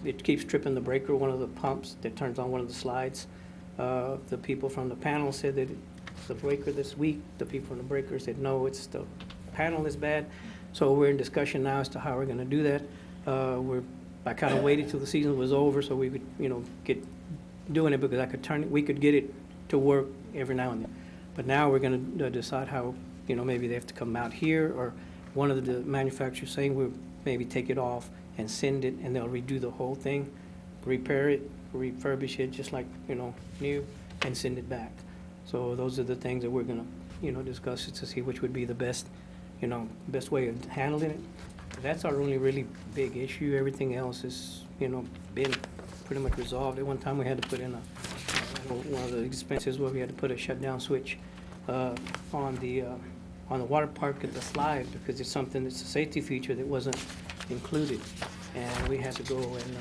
It keeps tripping the breaker, one of the pumps that turns on one of the slides. The people from the panel said that it's the breaker that's weak. The people from the breaker said, no, it's the panel is bad. So we're in discussion now as to how we're gonna do that. I kind of waited till the season was over so we could, get doing it, because we could get it to work every now and then. But now we're gonna decide how, maybe they have to come out here, or one of the manufacturers saying we'll maybe take it off and send it, and they'll redo the whole thing, repair it, refurbish it just like, new, and send it back. So those are the things that we're gonna, discuss to see which would be the best way of handling it. That's our only really big issue. Everything else is, been pretty much resolved. At one time, we had to put in one of the expenses where we had to put a shutdown switch on the water park at the slide, because it's something that's a safety feature that wasn't included. And we had to go and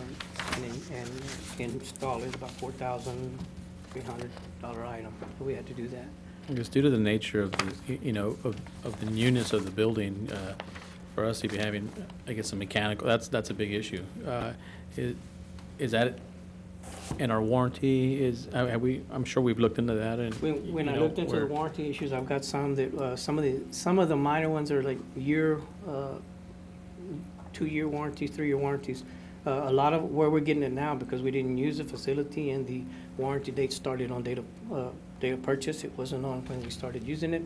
install it, about $4,300 item. We had to do that. I guess due to the nature of the, of the newness of the building, for us to be having, I guess, a mechanical, that's a big issue. Is that in our warranty? I'm sure we've looked into that, and. When I looked into the warranty issues, I've got some that, some of the minor ones are like 2-year warranties, 3-year warranties. A lot of where we're getting it now, because we didn't use the facility and the warranty date started on date of purchase. It wasn't on when we started using it.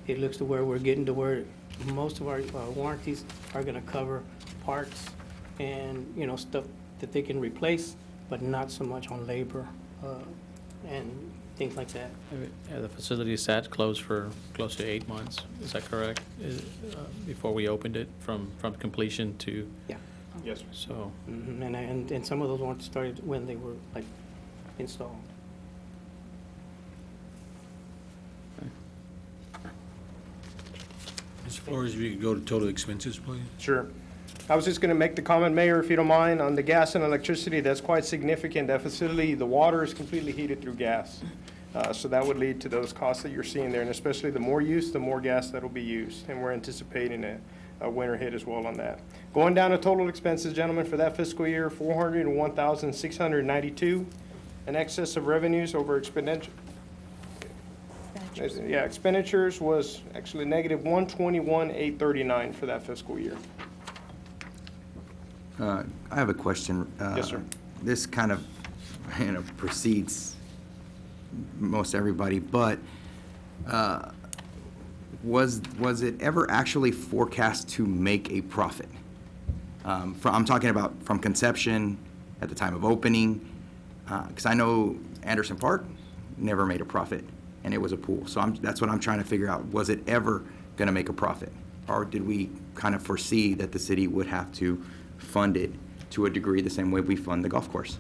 It looks to where we're getting to where most of our warranties are gonna cover parts and, stuff that they can replace, but not so much on labor and things like that. The facility sat closed for close to 8 months, is that correct? Before we opened it from completion to, Yeah. Yes, sir. so. Mhm. And some of those warranties started when they were like installed. Mr. Flores, if you could go to total expenses, please. Sure. I was just going to make the comment, Mayor, if you don't mind, on the gas and electricity. That's quite significant. That facility, the water is completely heated through gas. So that would lead to those costs that you're seeing there, and especially the more use, the more gas that'll be used. And we're anticipating a winter hit as well on that. Going down to total expenses, gentlemen, for that fiscal year, $401,692. In excess of revenues over expenditure. Yeah, expenditures was actually negative $121,839 for that fiscal year. I have a question. Yes, sir. This kind of, precedes most everybody, but was it ever actually forecast to make a profit? I'm talking about from conception, at the time of opening, because I know Anderson Park never made a profit, and it was a pool. So that's what I'm trying to figure out. Was it ever going to make a profit? Or did we kind of foresee that the city would have to fund it to a degree the same way we fund the golf course?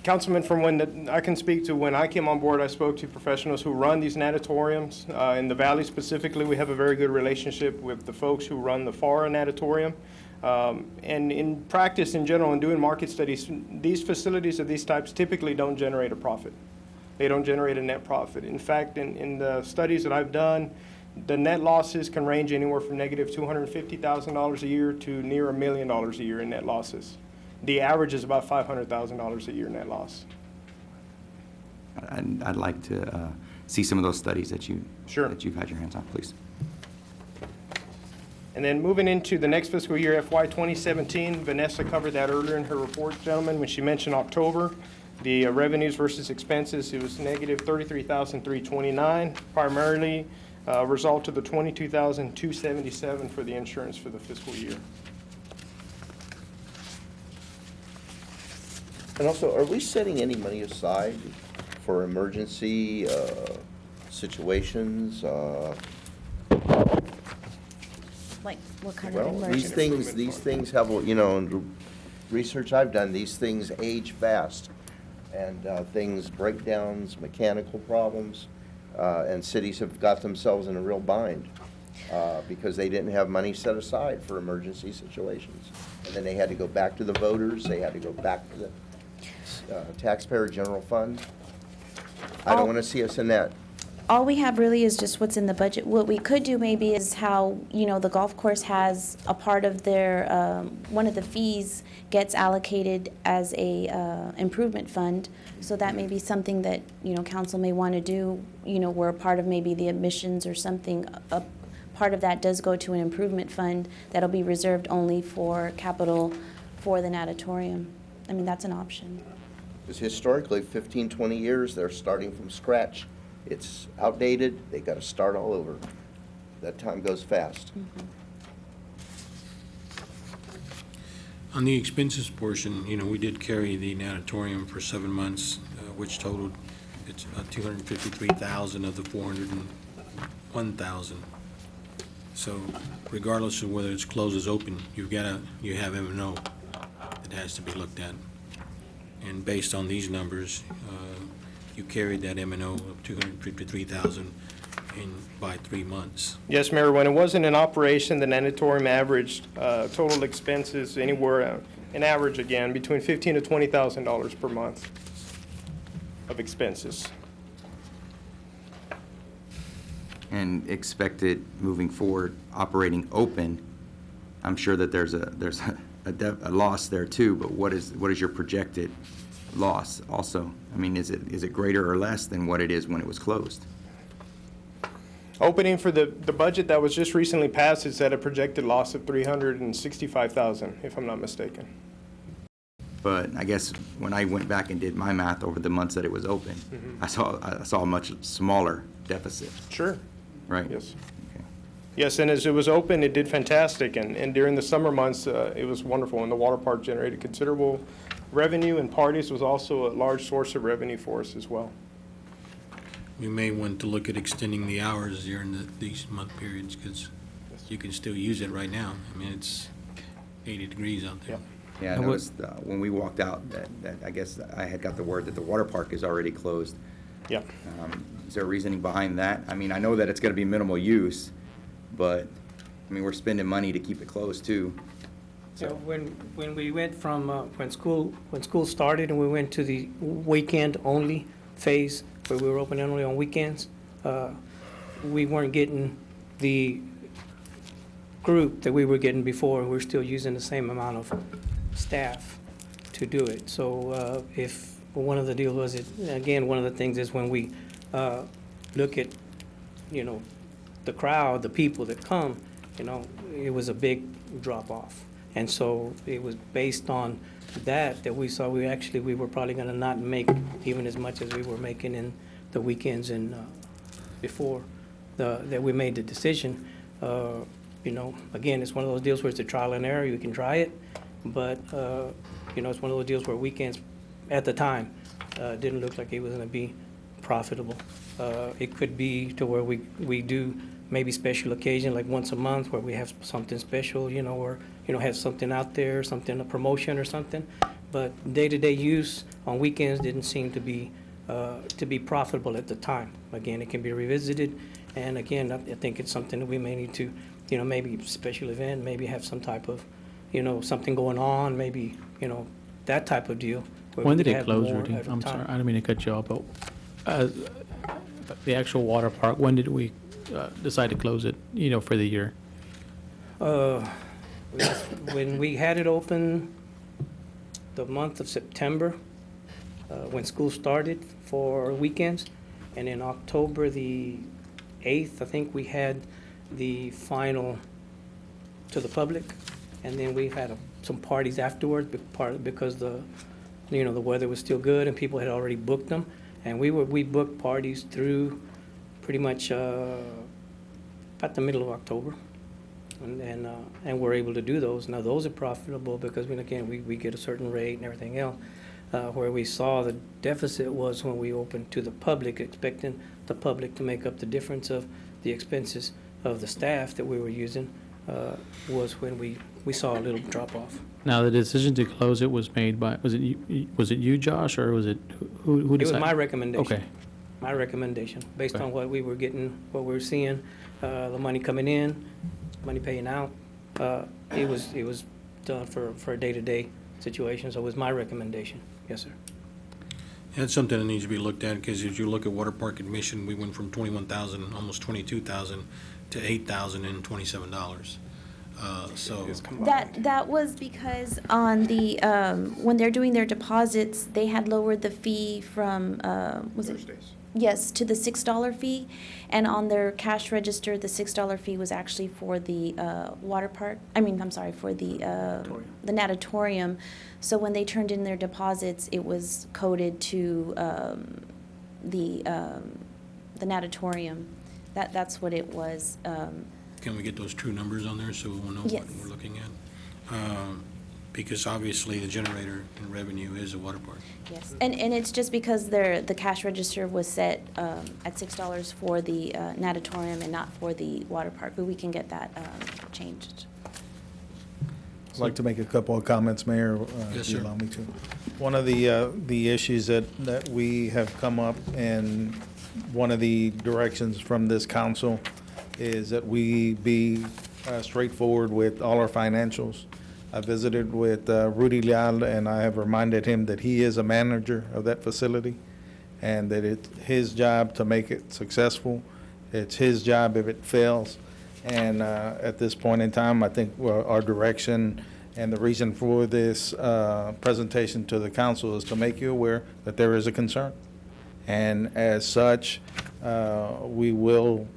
Councilman, I can speak to when I came on board, I spoke to professionals who run these natatoriums. In the Valley specifically, we have a very good relationship with the folks who run the FARA natatorium. And in practice, in general, in doing market studies, these facilities of these types typically don't generate a profit. They don't generate a net profit. In fact, in the studies that I've done, the net losses can range anywhere from negative $250,000 a year to near $1 million a year in net losses. The average is about $500,000 a year net loss. I'd like to see some of those studies that Sure. that you've had your hands on, please. And then moving into the next fiscal year, FY 2017, Vanessa covered that earlier in her report, gentlemen, when she mentioned October. The revenues versus expenses, it was negative $33,329, primarily a result of the $22,277 for the insurance for the fiscal year. And also, are we setting any money aside for emergency situations? Like, what kind of Well, emergency? these things have, you know, in the research I've done, these things age fast. And things, breakdowns, mechanical problems, and cities have got themselves in a real bind because they didn't have money set aside for emergency situations. And then they had to go back to the voters, they had to go back to the taxpayer general fund. I don't want to see us in that. All we have really is just what's in the budget. What we could do maybe is how, the golf course has a part of their, one of the fees gets allocated as a improvement fund. So that may be something that, council may want to do, where a part of maybe the admissions or something, a part of that does go to an improvement fund that'll be reserved only for capital for the natatorium. I mean, that's an option. Because historically, 15, 20 years, they're starting from scratch. It's outdated, they got to start all over. That time goes fast. On the expenses portion, we did carry the natatorium for 7 months, which totaled, it's $253,000 of the $401,000. So regardless of whether it's closed or open, you have M&O that has to be looked at. And based on these numbers, you carried that M&O of $253,000 by 3 months. Yes, Mayor, when it wasn't in operation, the natatorium averaged total expenses anywhere, an average again, between $15,000 to $20,000 per month of expenses. And expected moving forward, operating open, I'm sure that there's a loss there too, but what is your projected loss also? I mean, is it greater or less than what it is when it was closed? Opening for the budget that was just recently passed is at a projected loss of $365,000, if I'm not mistaken. But I guess when I went back and did my math over the months that it was open, I saw a much smaller deficit, Sure, right? yes. Okay. Yes, and as it was open, it did fantastic, and during the summer months, it was wonderful, and the water park generated considerable revenue, and parties was also a large source of revenue for us as well. We may want to look at extending the hours during these month periods, because you can still use it right now. I mean, it's 80 degrees out there. Yeah, I noticed when we walked out that I guess I had got the word that the water park is already closed. Yeah. Is there reasoning behind that? I mean, I know that it's going to be minimal use, but, I mean, we're spending money to keep it closed too. So when we went from, when school started and we went to the weekend-only phase, where we were open only on weekends, we weren't getting the group that we were getting before. We're still using the same amount of staff to do it. So if one of the deals was, one of the things is when we look at, the crowd, the people that come, it was a big drop-off. And so it was based on that we saw we were probably gonna not make even as much as we were making in the weekends and before that we made the decision. Again, it's one of those deals where it's a trial and error. You can try it, but it's one of those deals where weekends at the time didn't look like it was gonna be profitable. It could be to where we do maybe special occasion, like once a month, where we have something special, or have something out there, a promotion or something. But day-to-day use on weekends didn't seem to be profitable at the time. Again, it can be revisited, and again, I think it's something that we may need to, maybe special event, maybe have some type of, something going on, maybe, that type of deal. where When we did could it have close, more Rudy? at a I'm time. sorry, I don't mean to cut you off, but the actual water park, when did we decide to close it, for the year? When we had it open, the month of September, when school started for weekends. And in October the 8th, I think we had the final to the public. And then we had some parties afterwards, because the weather was still good and people had already booked them. And we booked parties through pretty much about the middle of October. And we're able to do those. Now, those are profitable because, we get a certain rate and everything else. Where we saw the deficit was when we opened to the public, expecting the public to make up the difference of the expenses of the staff that we were using, was when we saw a little drop off. Now, the decision to close it was made by, was it you, Josh, or was it, who It was decided? my recommendation. Okay. My recommendation, based Okay. on what we were getting, what we were seeing, the money coming in, money paying out. It was done for a day-to-day situation, so it was my recommendation. Yes, sir. That's something that needs to be looked at, because as you look at water park admission, we went from 21,000, almost 22,000, to $8,027. So, That was because on the, when they're doing their deposits, they had lowered the fee from, was it? Yes, to the $6 fee, and on their cash register, the $6 fee was actually for the water park, for the natatorium. So when they turned in their deposits, it was coded to the natatorium. That's what it was. can we get those true numbers on there so we'll know what Yes. we're looking at? Because obviously the generator in revenue is a water park. Yes, and it's just because the cash register was set at $6 for the natatorium and not for the water park, but we can get that changed. I'd like to make a couple of comments, Mayor, Yes, if you sir. allow me to. One of the issues that we have come up, and one of the directions from this council is that we be straightforward with all our financials. I visited with Rudy Leal, and I have reminded him that he is a manager of that facility, and that it's his job to make it successful. It's his job if it fails. And at this point in time, I think our direction and the reason for this presentation to the council is to make you aware that there is a concern. And as such, we will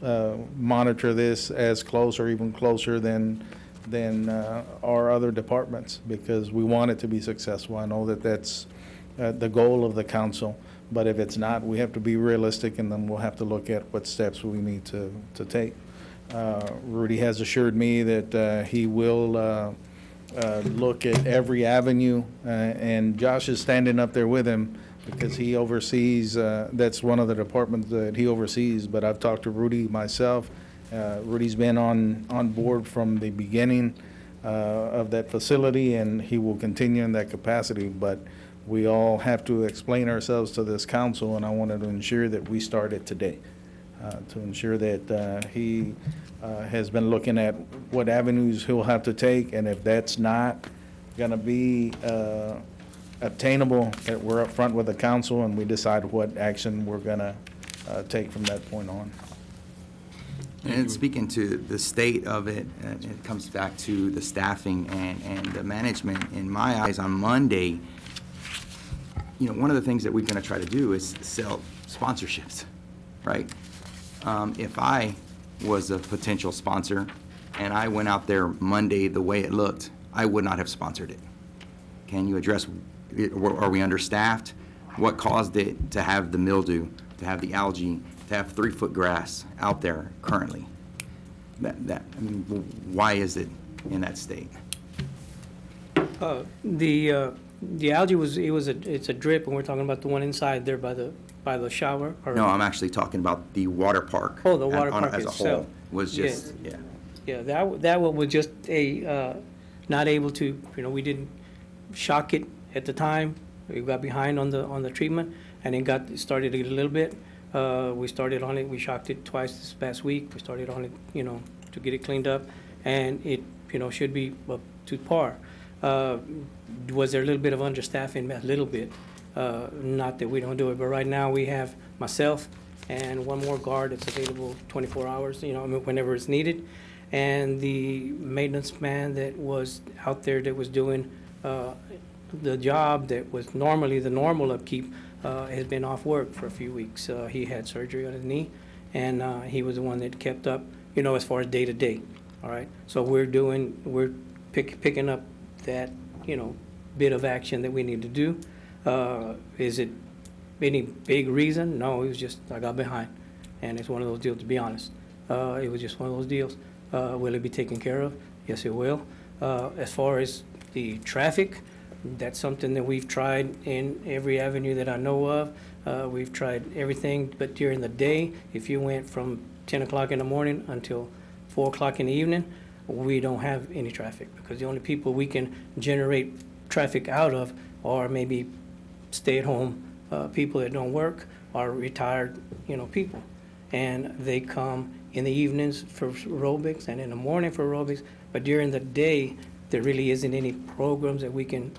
monitor this as close or even closer than our other departments, because we want it to be successful. I know that that's the goal of the council, but if it's not, we have to be realistic, and then we'll have to look at what steps we need to take. Rudy has assured me that he will look at every avenue, and Josh is standing up there with him because he oversees, that's one of the departments that he oversees, but I've talked to Rudy myself. Rudy's been on board from the beginning of that facility, and he will continue in that capacity, but we all have to explain ourselves to this council, and I wanted to ensure that we started today, to ensure that he has been looking at what avenues he'll have to take, and if that's not gonna be obtainable, that we're upfront with the council and we decide what action we're gonna take from that point on. And speaking to the state of it, it comes back to the staffing and the management. In my eyes, on Monday, one of the things that we're going to try to do is sell sponsorships, right? If I was a potential sponsor and I went out there Monday the way it looked, I would not have sponsored it. Can you address, are we understaffed? What caused it to have the mildew, to have the algae, to have 3-foot grass out there currently? Why is it in that state? The algae it's a drip, and we're talking about the one inside there by the shower? Or- No, I'm actually talking about the water park. Oh, the water park as a itself. whole was just, yeah. Yeah, that one was just not able to, we didn't shock it at the time. We got behind on the treatment, and it started a little bit. We started on it, we shocked it twice this past week. We started on it, to get it cleaned up, and it, should be up to par. Was there a little bit of understaffing? A little bit. Not that we don't do it, but right now we have myself and one more guard that's available 24 hours, whenever it's needed. And the maintenance man that was out there that was doing the job that was normally the normal upkeep has been off work for a few weeks. He had surgery on his knee, and he was the one that kept up, as far as day-to-day, all right? So we're picking up that, bit of action that we need to do. Is it any big reason? No, it was just, I got behind, and it's one of those deals, to be honest. It was just one of those deals. Will it be taken care of? Yes, it will. As far as the traffic, that's something that we've tried in every avenue that I know of. We've tried everything, but during the day, if you went from 10 o'clock in the morning until 4 o'clock in the evening, we don't have any traffic, because the only people we can generate traffic out of are maybe stay-at-home people that don't work, or retired, people. And they come in the evenings for aerobics and in the morning for aerobics, but during the day, there really isn't any programs that we can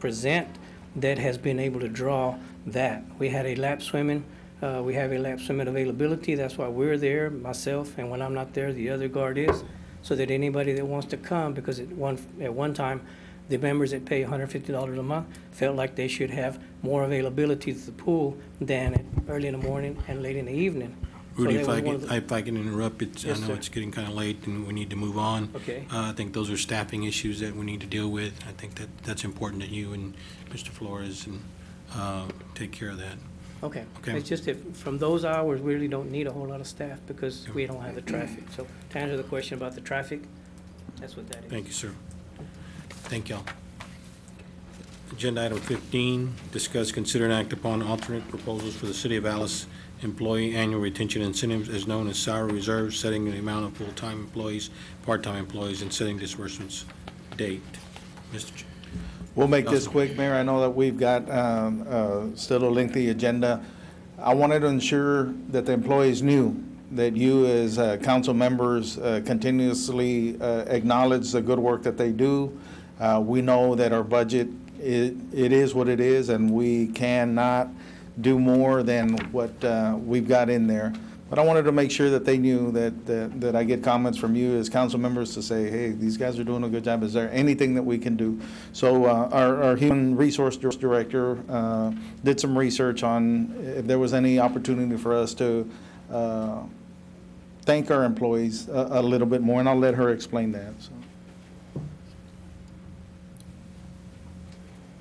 present that has been able to draw that. We had a lap swimming, we have a lap swimming availability, that's why we're there, myself, and when I'm not there, the other guard is, so that anybody that wants to come, because at one time, the members that pay $150 a month felt like they should have more availability to the pool than early in the morning and late in the evening. So Rudy, that was one of the- if I can interrupt, I Yes, know sir. it's getting kind of late and we need to move on. Okay. I think those are staffing issues that we need to deal with. I think that's important that you and Mr. Flores take care of that. Okay. Okay. It's just that from those hours, we really don't need a whole lot of staff because we don't have the traffic. So to answer the question about the traffic, that's what that is. Thank you, sir. Thank y'all. Agenda item 15, discuss, consider, and act upon alternate proposals for the City of Alice employee annual retention incentives as known as salary reserves, setting the amount of full-time employees, part-time employees, and setting disbursements date. Mr. Ch- We'll make this quick, Mayor. I know that we've got still a lengthy agenda. I wanted to ensure that the employees knew that you as council members continuously acknowledge the good work that they do. We know that our budget, it is what it is, and we cannot do more than what we've got in there. But I wanted to make sure that they knew that I get comments from you as council members to say, hey, these guys are doing a good job. Is there anything that we can do? So our human resource director did some research on if there was any opportunity for us to thank our employees a little bit more, and I'll let her explain that. So.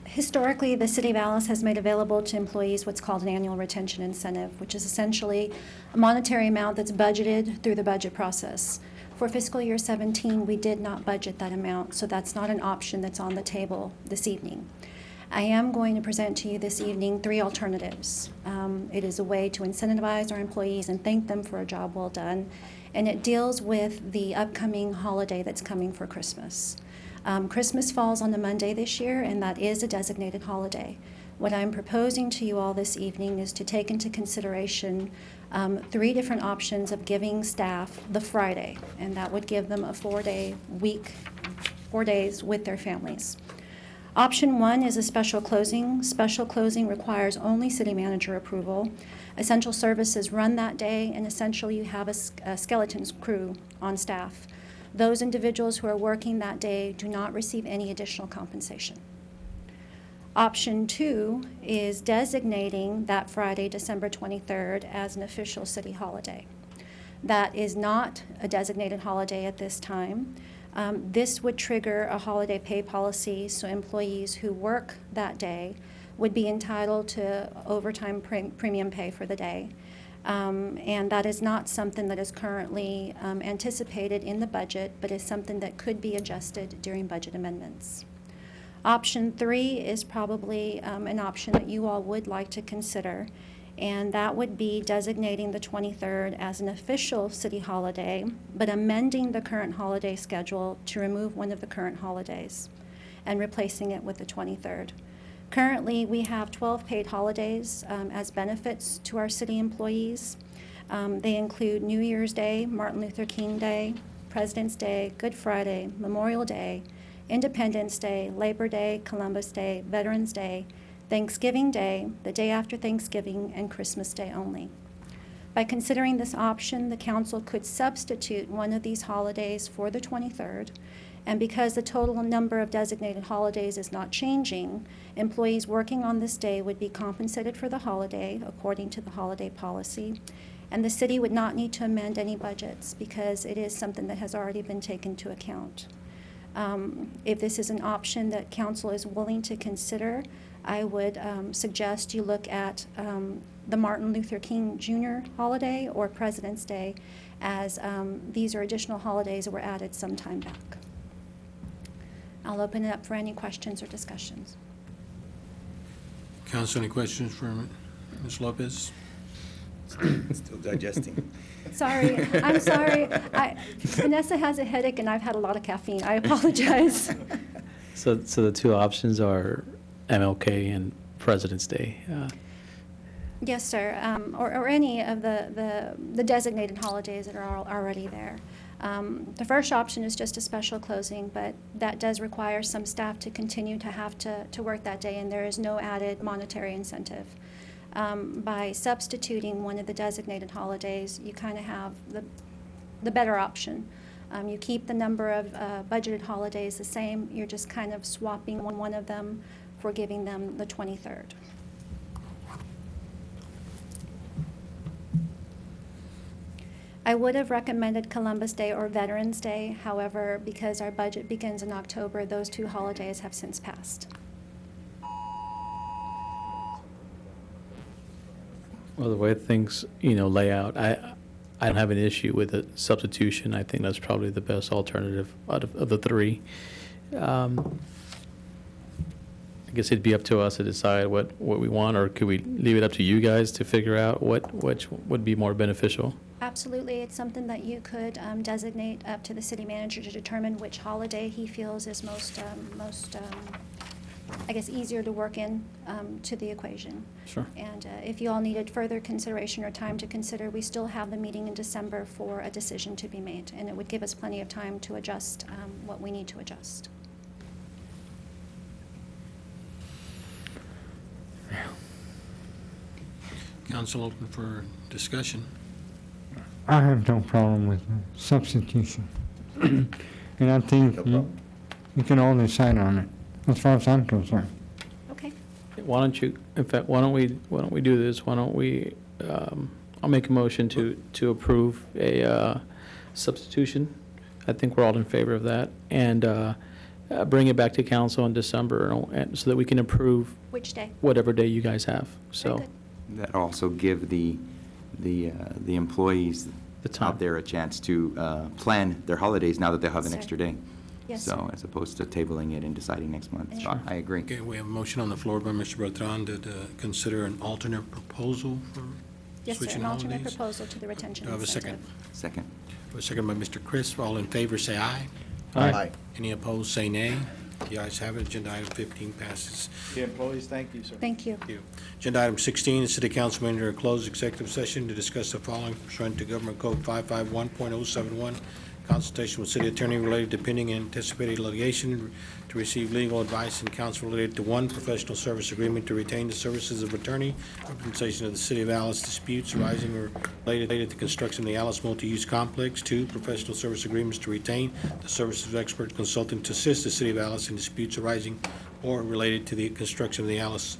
Historically, the City of Alice has made available to employees what's called an annual retention incentive, which is essentially a monetary amount that's budgeted through the budget process. For fiscal year 17, we did not budget that amount, so that's not an option that's on the table this evening. I am going to present to you this evening 3 alternatives. It is a way to incentivize our employees and thank them for a job well done, and it deals with the upcoming holiday that's coming for Christmas. Christmas falls on a Monday this year, and that is a designated holiday. What I'm proposing to you all this evening is to take into consideration 3 different options of giving staff the Friday, and that would give them a 4-day week, 4 days with their families. Option 1 is a special closing. Special closing requires only city manager approval. Essential services run that day, and essentially you have a skeleton crew on staff. Those individuals who are working that day do not receive any additional compensation. Option 2 is designating that Friday, December 23rd, as an official city holiday. That is not a designated holiday at this time. This would trigger a holiday pay policy, so employees who work that day would be entitled to overtime premium pay for the day. And that is not something that is currently anticipated in the budget, but is something that could be adjusted during budget amendments. Option 3 is probably an option that you all would like to consider, and that would be designating the 23rd as an official city holiday, but amending the current holiday schedule to remove one of the current holidays and replacing it with the 23rd. Currently, we have 12 paid holidays as benefits to our city employees. They include New Year's Day, Martin Luther King Day, President's Day, Good Friday, Memorial Day, Independence Day, Labor Day, Columbus Day, Veterans Day, Thanksgiving Day, the day after Thanksgiving, and Christmas Day only. By considering this option, the council could substitute one of these holidays for the 23rd And because the total number of designated holidays is not changing, employees working on this day would be compensated for the holiday according to the holiday policy. And the city would not need to amend any budgets because it is something that has already been taken into account. If this is an option that council is willing to consider, I would suggest you look at the Martin Luther King Jr. holiday or President's Day, as these are additional holidays that were added some time back. I'll open it up for any questions or discussions. Council, any questions for Ms. Lopez? Still digesting. Sorry, I'm sorry. Vanessa has a headache and I've had a lot of caffeine. I apologize. So the two options are MLK and President's Day. Yes, sir, or any of the designated holidays that are already there. The first option is just a special closing, but that does require some staff to continue to have to work that day, and there is no added monetary incentive. By substituting one of the designated holidays, you kind of have the better option. You keep the number of budgeted holidays the same, you're just kind of swapping one of them for giving them the 23rd. I would have recommended Columbus Day or Veterans Day. However, because our budget begins in October, those two holidays have since passed. Well, the way things, lay out, I don't have an issue with a substitution. I think that's probably the best alternative out of the three. I guess it'd be up to us to decide what we want, or could we leave it up to you guys to figure out which would be more beneficial? Absolutely, it's something that you could designate up to the city manager to determine which holiday he feels is most easier to work in to the equation. Sure. And if you all needed further consideration or time to consider, we still have the meeting in December for a decision to be made, and it would give us plenty of time to adjust what we need to adjust. Council open for discussion. I have no problem with substitution. And I think you can all decide on it, as far as I'm concerned. Okay. Why don't we do this? Why don't we, I'll make a motion to approve a substitution. I think we're all in favor of that. And bring it back to council in December and so that we can approve Which day? whatever day you guys have. Very So good. That also give the employees The time. out there a chance to plan their holidays now that they'll have an Yes, sir. extra day. Yes, So sir. as opposed to tabling it and deciding next month. So Sure. I agree. Okay, we have a motion on the floor by Mr. Bertrand to consider an alternate proposal for Yes, sir, switching an alternate holidays. proposal to the retention Do I have a second? incentive. Second. A second by Mr. Crisp. All in favor, say aye. Aye. Any opposed, say nay. The ayes have it. Agenda item 15 passes. The employees, thank you, sir. Thank you. Thank you. Agenda item 16, the city council may enter a closed executive session to discuss the following pursuant to Government Code 551.071, consultation with city attorney related to pending and anticipated litigation, to receive legal advice and counsel related to: 1, professional service agreement to retain the services of attorney, representation of the city of Alice disputes arising or related to construction of the Alice multi-use complex; 2, professional service agreements to retain the services of expert consultant to assist the city of Alice in disputes arising or related to the construction of the Alice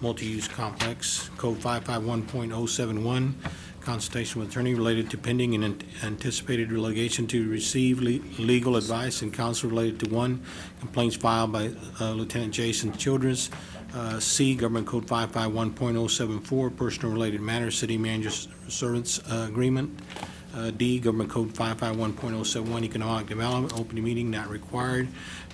multi-use complex. Code 551.071, consultation with attorney related to pending and anticipated litigation, to receive legal advice and counsel related to: 1, complaints filed by Lieutenant Jason Childress; C, Government Code 551.074, personal related matters, city manager's servants agreement; D, Government Code 551.071, economic development, open meeting not required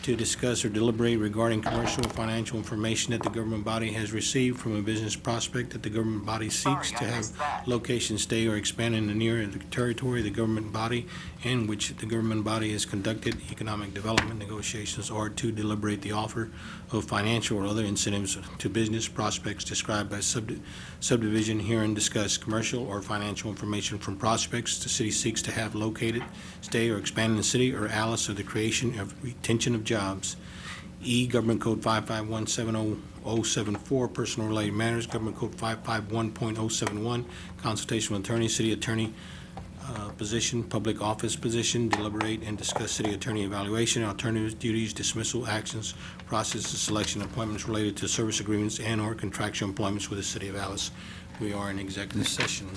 to discuss or deliberate regarding commercial or financial information that the government body has received from a business prospect that the government body seeks to have location, stay, or expand in the near territory of the government body in which the government body has conducted economic development negotiations, or to deliberate the offer of financial or other incentives to business prospects described by subdivision herein discussed. Commercial or financial information from prospects the city seeks to have located, stay, or expand in the city or Alice, or the creation of retention of jobs. E, Government Code 551.074, personal related matters, Government Code 551.071, consultation with attorney, city attorney position, public office position, deliberate and discuss city attorney evaluation, alternatives, duties, dismissal, actions, processes, selection, appointments related to service agreements and/or contractual employments with the city of Alice. We are in executive session.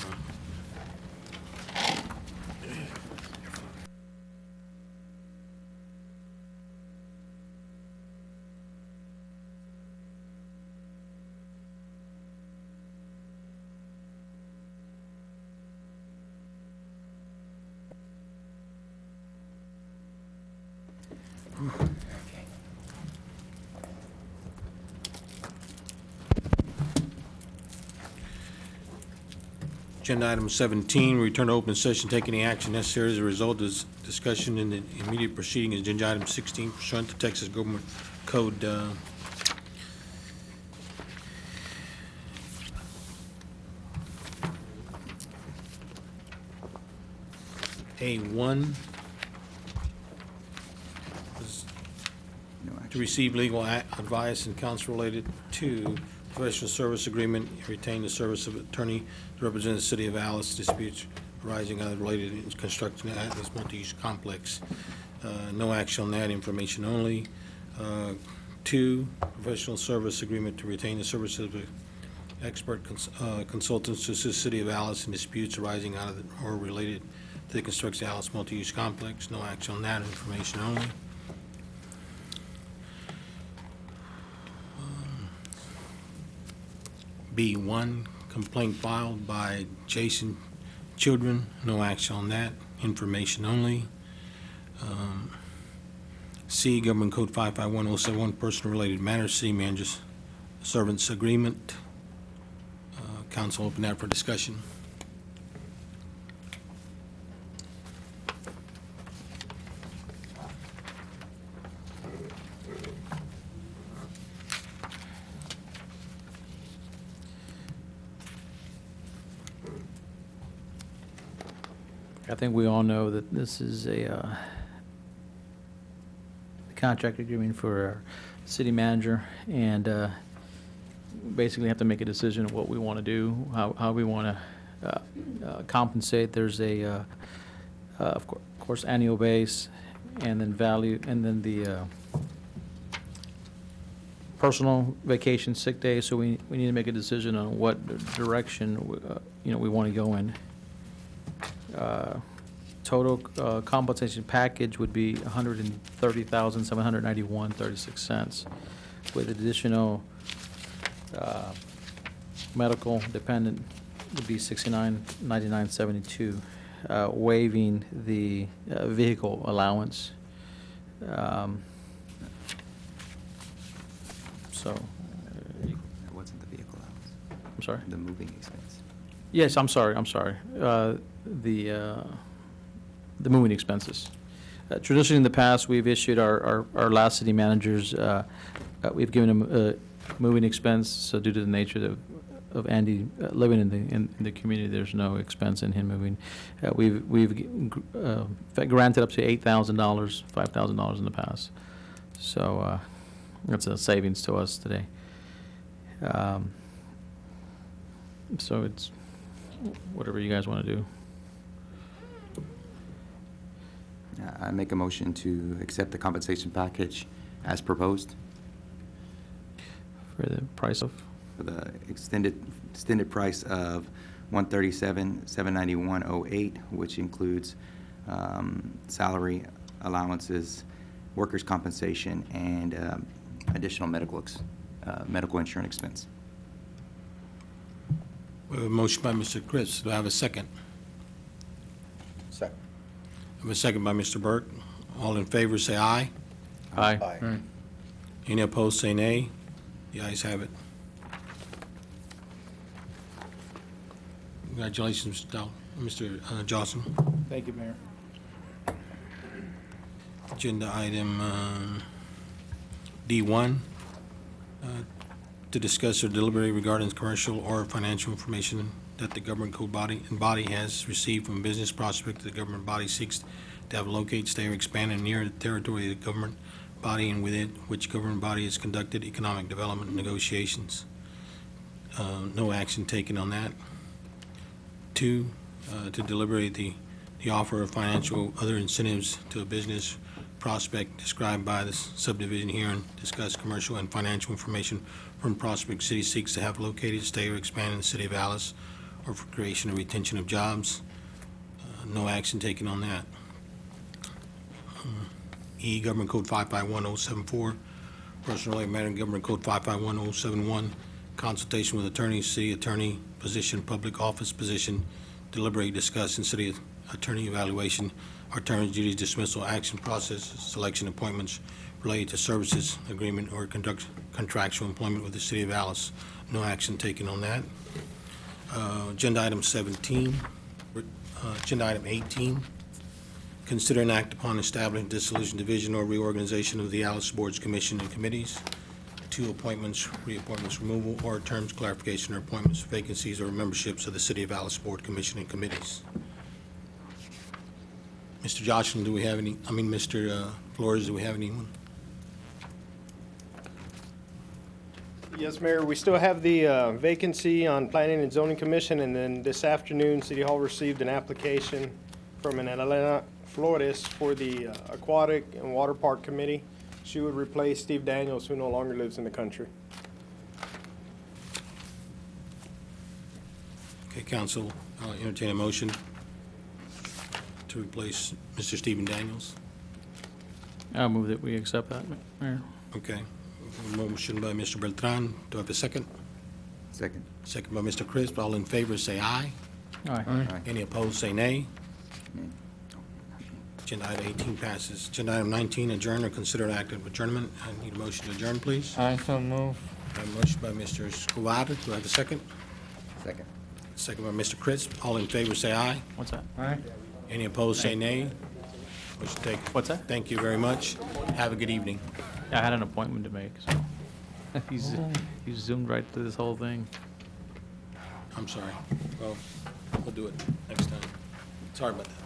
Agenda item 17, return to open session, take any action necessary as a result of this discussion in the immediate proceeding is agenda item 16 pursuant to Texas Government Code A1. No To action. receive legal advice and counsel related to professional service agreement, retain the service of attorney to represent the city of Alice disputes arising out of related in construction at this multi-use complex. No action on that, information only. 2, professional service agreement to retain the service of the expert consultants to assist city of Alice in disputes arising out of or related to the construction of Alice multi-use complex. No action on that, information only. B1, complaint filed by Jason Children, no action on that, information only. C, Government Code 551071, personal-related matters, city manager's servants agreement. Council open that for discussion. I think we all know that this is a contract agreement for our city manager, and basically have to make a decision of what we want to do, how we want to compensate. There's a, of course, annual base, and then value, and then the personal vacation, sick days. So we need to make a decision on what direction, we want to go in. Total compensation package would be $130,791.36, with additional medical dependent would be $69.99.72, waiving the vehicle allowance. So, That wasn't the vehicle allowance, I'm sorry? the moving expense. Yes, I'm sorry. The moving expenses. Traditionally, in the past, we've issued our last city managers, we've given them moving expense, so due to the nature of Andy living in the community, there's no expense in him moving. We've granted up to $8,000, $5,000 in the past. So that's a savings to us today. So it's whatever you guys want to do. I make a motion to accept the compensation package as proposed For the price of? for the extended price of $137,791.08, which includes salary allowances, workers' compensation, and additional medical insurance expense. We have a motion by Mr. Chris. Do I have a second? Second. I have a second by Mr. Burke. All in favor, say aye. Aye. Any opposed, say nay. The ayes have it. Congratulations, Mr. Johnson. Thank you, Mayor. Agenda item D1, to discuss or deliberate regarding commercial or financial information that the government code body has received from business prospect the government body seeks to have locate, stay, or expand in near the territory of the government body and within which government body has conducted economic development negotiations. No action taken on that. 2, to deliberate the the offer of financial other incentives to a business prospect described by the subdivision herein, discuss commercial and financial information from prospect city seeks to have located, stay, or expand in the city of Alice, or for creation or retention of jobs. No action taken on that. E, Government Code 551074, Personal Related Matter, Government Code 551071, consultation with attorney, city attorney, position, public office position, deliberate, discuss, and city attorney evaluation, our terms, duties, dismissal, action process, selection, appointments related to services, agreement, or contractual employment with the city of Alice. No action taken on that. Agenda item 17, agenda item 18, consider an act upon establishing dissolution, division, or reorganization of the Alice Boards, Commission, and Committees. 2, appointments, reappointments, removal, or terms, clarification, or appointments, vacancies, or memberships of the City of Alice Board, Commission, and Committees. Mr. Jocelyn, do we have any, Mr. Flores, do we have anyone? Yes, Mayor, we still have the vacancy on Planning and Zoning Commission, and then this afternoon, City Hall received an application from an Elena Flores for the Aquatic and Water Park Committee. She would replace Steve Daniels, who no longer lives in the country. Okay, council, I'll entertain a motion to replace Mr. Stephen Daniels. I'll move that we accept that, Mayor. Okay. Motion by Mr. Beltran. Do I have a second? Second. Second by Mr. Crisp. All in favor, say aye. Aye. Aye. Any opposed, say nay. Nay. Agenda item 18 passes. Agenda item 19, adjourn or consider an act of adjournment. I need a motion to adjourn, please. I so move. I have a motion by Mr. Escobar. Do I have a second? Second. Second by Mr. Crisp. All in favor, say aye. What's that? Aye. Any opposed, say nay. Motion taken. What's that? Thank you very much. Have a good evening. I had an appointment to make, so. You zoomed right through this whole thing. I'm sorry. Well, we'll do it next time. Sorry about that.